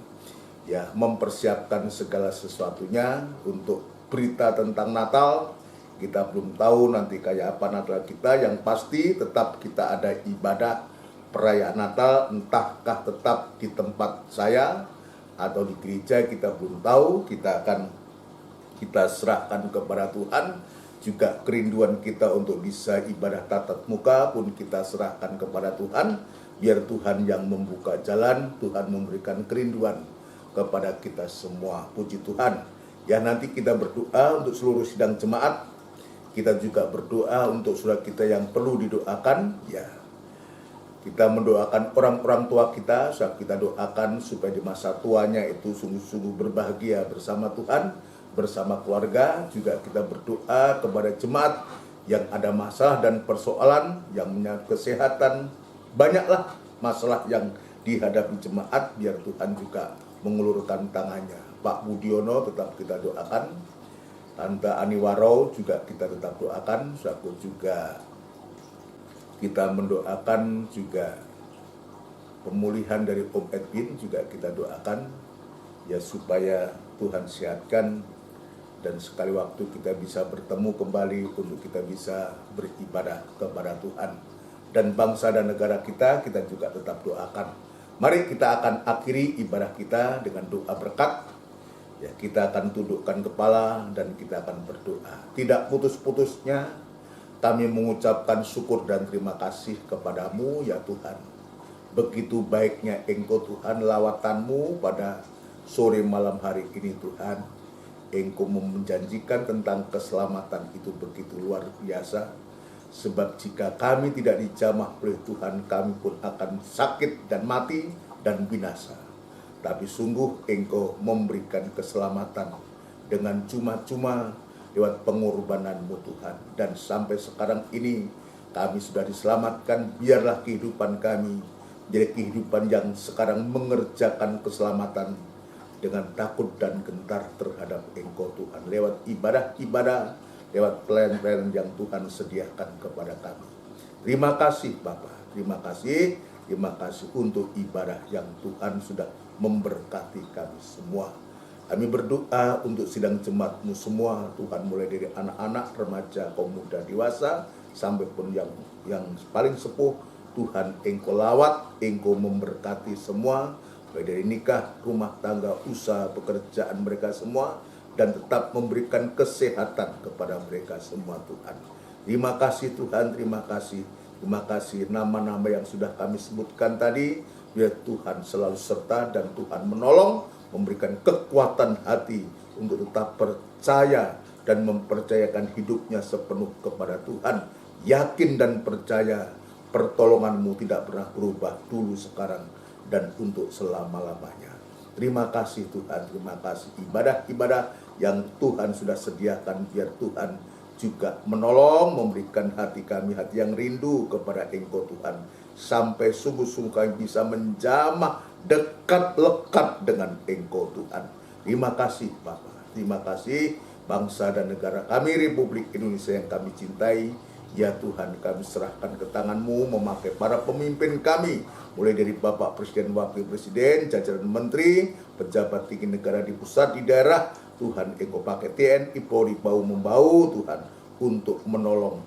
mempersiapkan segala sesuatunya untuk berita tentang Natal. Kita belum tahu nanti kayak apa Natal kita, yang pasti tetap kita ada ibadah perayaan Natal, entahkah tetap di tempat saya atau di gereja, kita belum tahu. Kita serahkan kepada Tuhan. Juga kerinduan kita untuk bisa ibadah tatap muka pun kita serahkan kepada Tuhan. Biar Tuhan yang membuka jalan, Tuhan memberikan kerinduan kepada kita semua. Puji Tuhan. Ya, nanti kita berdoa untuk seluruh sidang jemaat. Kita juga berdoa untuk saudara kita yang perlu didoakan. Ya, kita mendoakan orang-orang tua kita. Kita doakan supaya di masa tuanya itu sungguh-sungguh berbahagia bersama Tuhan, bersama keluarga. Juga kita berdoa kepada jemaat yang ada masalah dan persoalan, yang menyangkut kesehatan. Banyaklah masalah yang dihadapi jemaat, biar Tuhan juga mengulurkan tangannya. Pak Budiono tetap kita doakan, Tante Aniwaro juga kita tetap doakan. Aku juga kita mendoakan juga pemulihan dari Om Edwin, juga kita doakan ya supaya Tuhan sehatkan, dan sekali waktu kita bisa bertemu kembali untuk kita bisa beribadah kepada Tuhan. Dan bangsa dan negara kita juga tetap doakan. Mari kita akan akhiri ibadah kita dengan doa berkat. Ya, kita akan tundukkan kepala dan kita akan berdoa. Tidak putus-putusnya kami mengucapkan syukur dan terima kasih kepadamu ya Tuhan. Begitu baiknya Engkau Tuhan, lawatanmu pada sore malam hari ini Tuhan. Engkau menjanjikan tentang keselamatan itu begitu luar biasa. Sebab jika kami tidak dijamah oleh Tuhan, kami pun akan sakit dan mati dan binasa. Tapi sungguh Engkau memberikan keselamatan dengan cuma-cuma lewat pengorbananmu Tuhan. Dan sampai sekarang ini kami sudah diselamatkan. Biarlah kehidupan kami jadi kehidupan yang sekarang mengerjakan keselamatan dengan takut dan gentar terhadap Engkau Tuhan. Lewat ibadah-ibadah, lewat pelayanan-pelayanan yang Tuhan sediakan kepada kami. Terima kasih Bapa, terima kasih untuk ibadah yang Tuhan sudah memberkati kami semua. Kami berdoa untuk sidang jemaat-Mu semua Tuhan, mulai dari anak-anak, remaja, kaum muda, dewasa, sampai pun yang paling sepuh. Tuhan Engkau lawat, Engkau memberkati semua, baik dari nikah, rumah tangga, usaha, pekerjaan mereka semua, dan tetap memberikan kesehatan kepada mereka semua Tuhan. Terima kasih Tuhan, terima kasih nama-nama yang sudah kami sebutkan tadi. Biar Tuhan selalu serta dan Tuhan menolong, memberikan kekuatan hati untuk tetap percaya dan mempercayakan hidupnya sepenuh kepada Tuhan. Yakin dan percaya pertolongan-Mu tidak pernah berubah dulu, sekarang, dan untuk selama-lamanya. Terima kasih Tuhan, terima kasih ibadah-ibadah yang Tuhan sudah sediakan. Biar Tuhan juga menolong, memberikan hati kami, hati yang rindu kepada Engkau Tuhan. Sampai sungguh-sungguh kami bisa menjamah dekat lekat dengan Engkau Tuhan. Terima kasih Bapa, terima kasih bangsa dan negara kami, Republik Indonesia yang kami cintai. Ya Tuhan, kami serahkan ke tangan-Mu, memakai para pemimpin kami, mulai dari Bapak Presiden, Wakil Presiden, jajaran menteri, pejabat tinggi negara di pusat, di daerah. Tuhan Engkau pakai TNI, Polri, bahu-membahu Tuhan, untuk menolong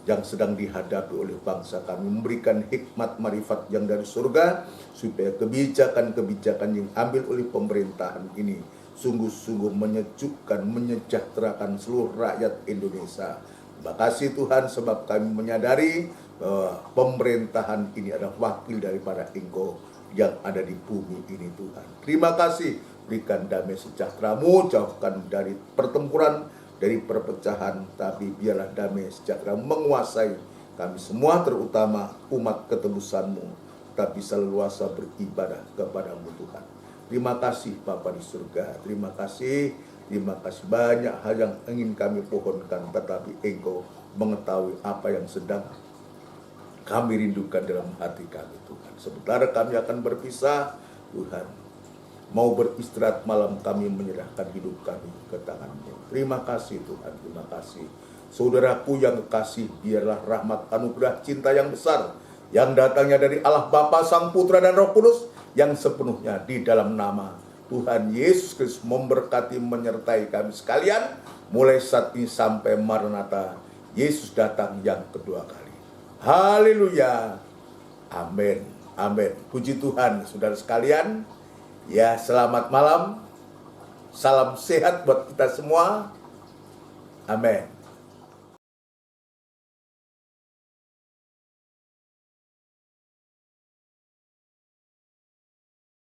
yang sedang dihadapi oleh bangsa kami, memberikan hikmat marifat yang dari surga, supaya kebijakan-kebijakan yang ambil oleh pemerintahan ini sungguh-sungguh menyejukkan, menyejahterakan seluruh rakyat Indonesia. Terima kasih Tuhan, sebab kami menyadari bahwa pemerintahan ini adalah wakil daripada Engkau yang ada di bumi ini Tuhan. Terima kasih, berikan damai sejahtera-Mu, jauhkan dari pertempuran, dari perpecahan, tapi biarlah damai sejahtera menguasai kami semua, terutama umat ketebusan-Mu, tapi seleluasa beribadah kepada-Mu Tuhan. Terima kasih Bapa di surga, terima kasih banyak hal yang ingin kami pohonkan, tetapi Engkau mengetahui apa yang sedang kami rindukan dalam hati kami Tuhan. Sementara kami akan berpisah, Tuhan mau beristirahat malam, kami menyerahkan hidup kami ke tangan-Mu. Terima kasih Tuhan, terima kasih. Saudaraku yang kekasih, biarlah rahmat, anugerah, cinta yang besar yang datangnya dari Allah Bapa, Sang Putra, dan Roh Kudus, yang sepenuhnya di dalam nama Tuhan Yesus Kristus memberkati menyertai kami sekalian, mulai saat ini sampai Maranatha, Yesus datang yang kedua kali. Haleluya. Amin. Amin. Puji Tuhan, saudara sekalian. Ya, selamat malam. Salam sehat buat kita semua. Amin.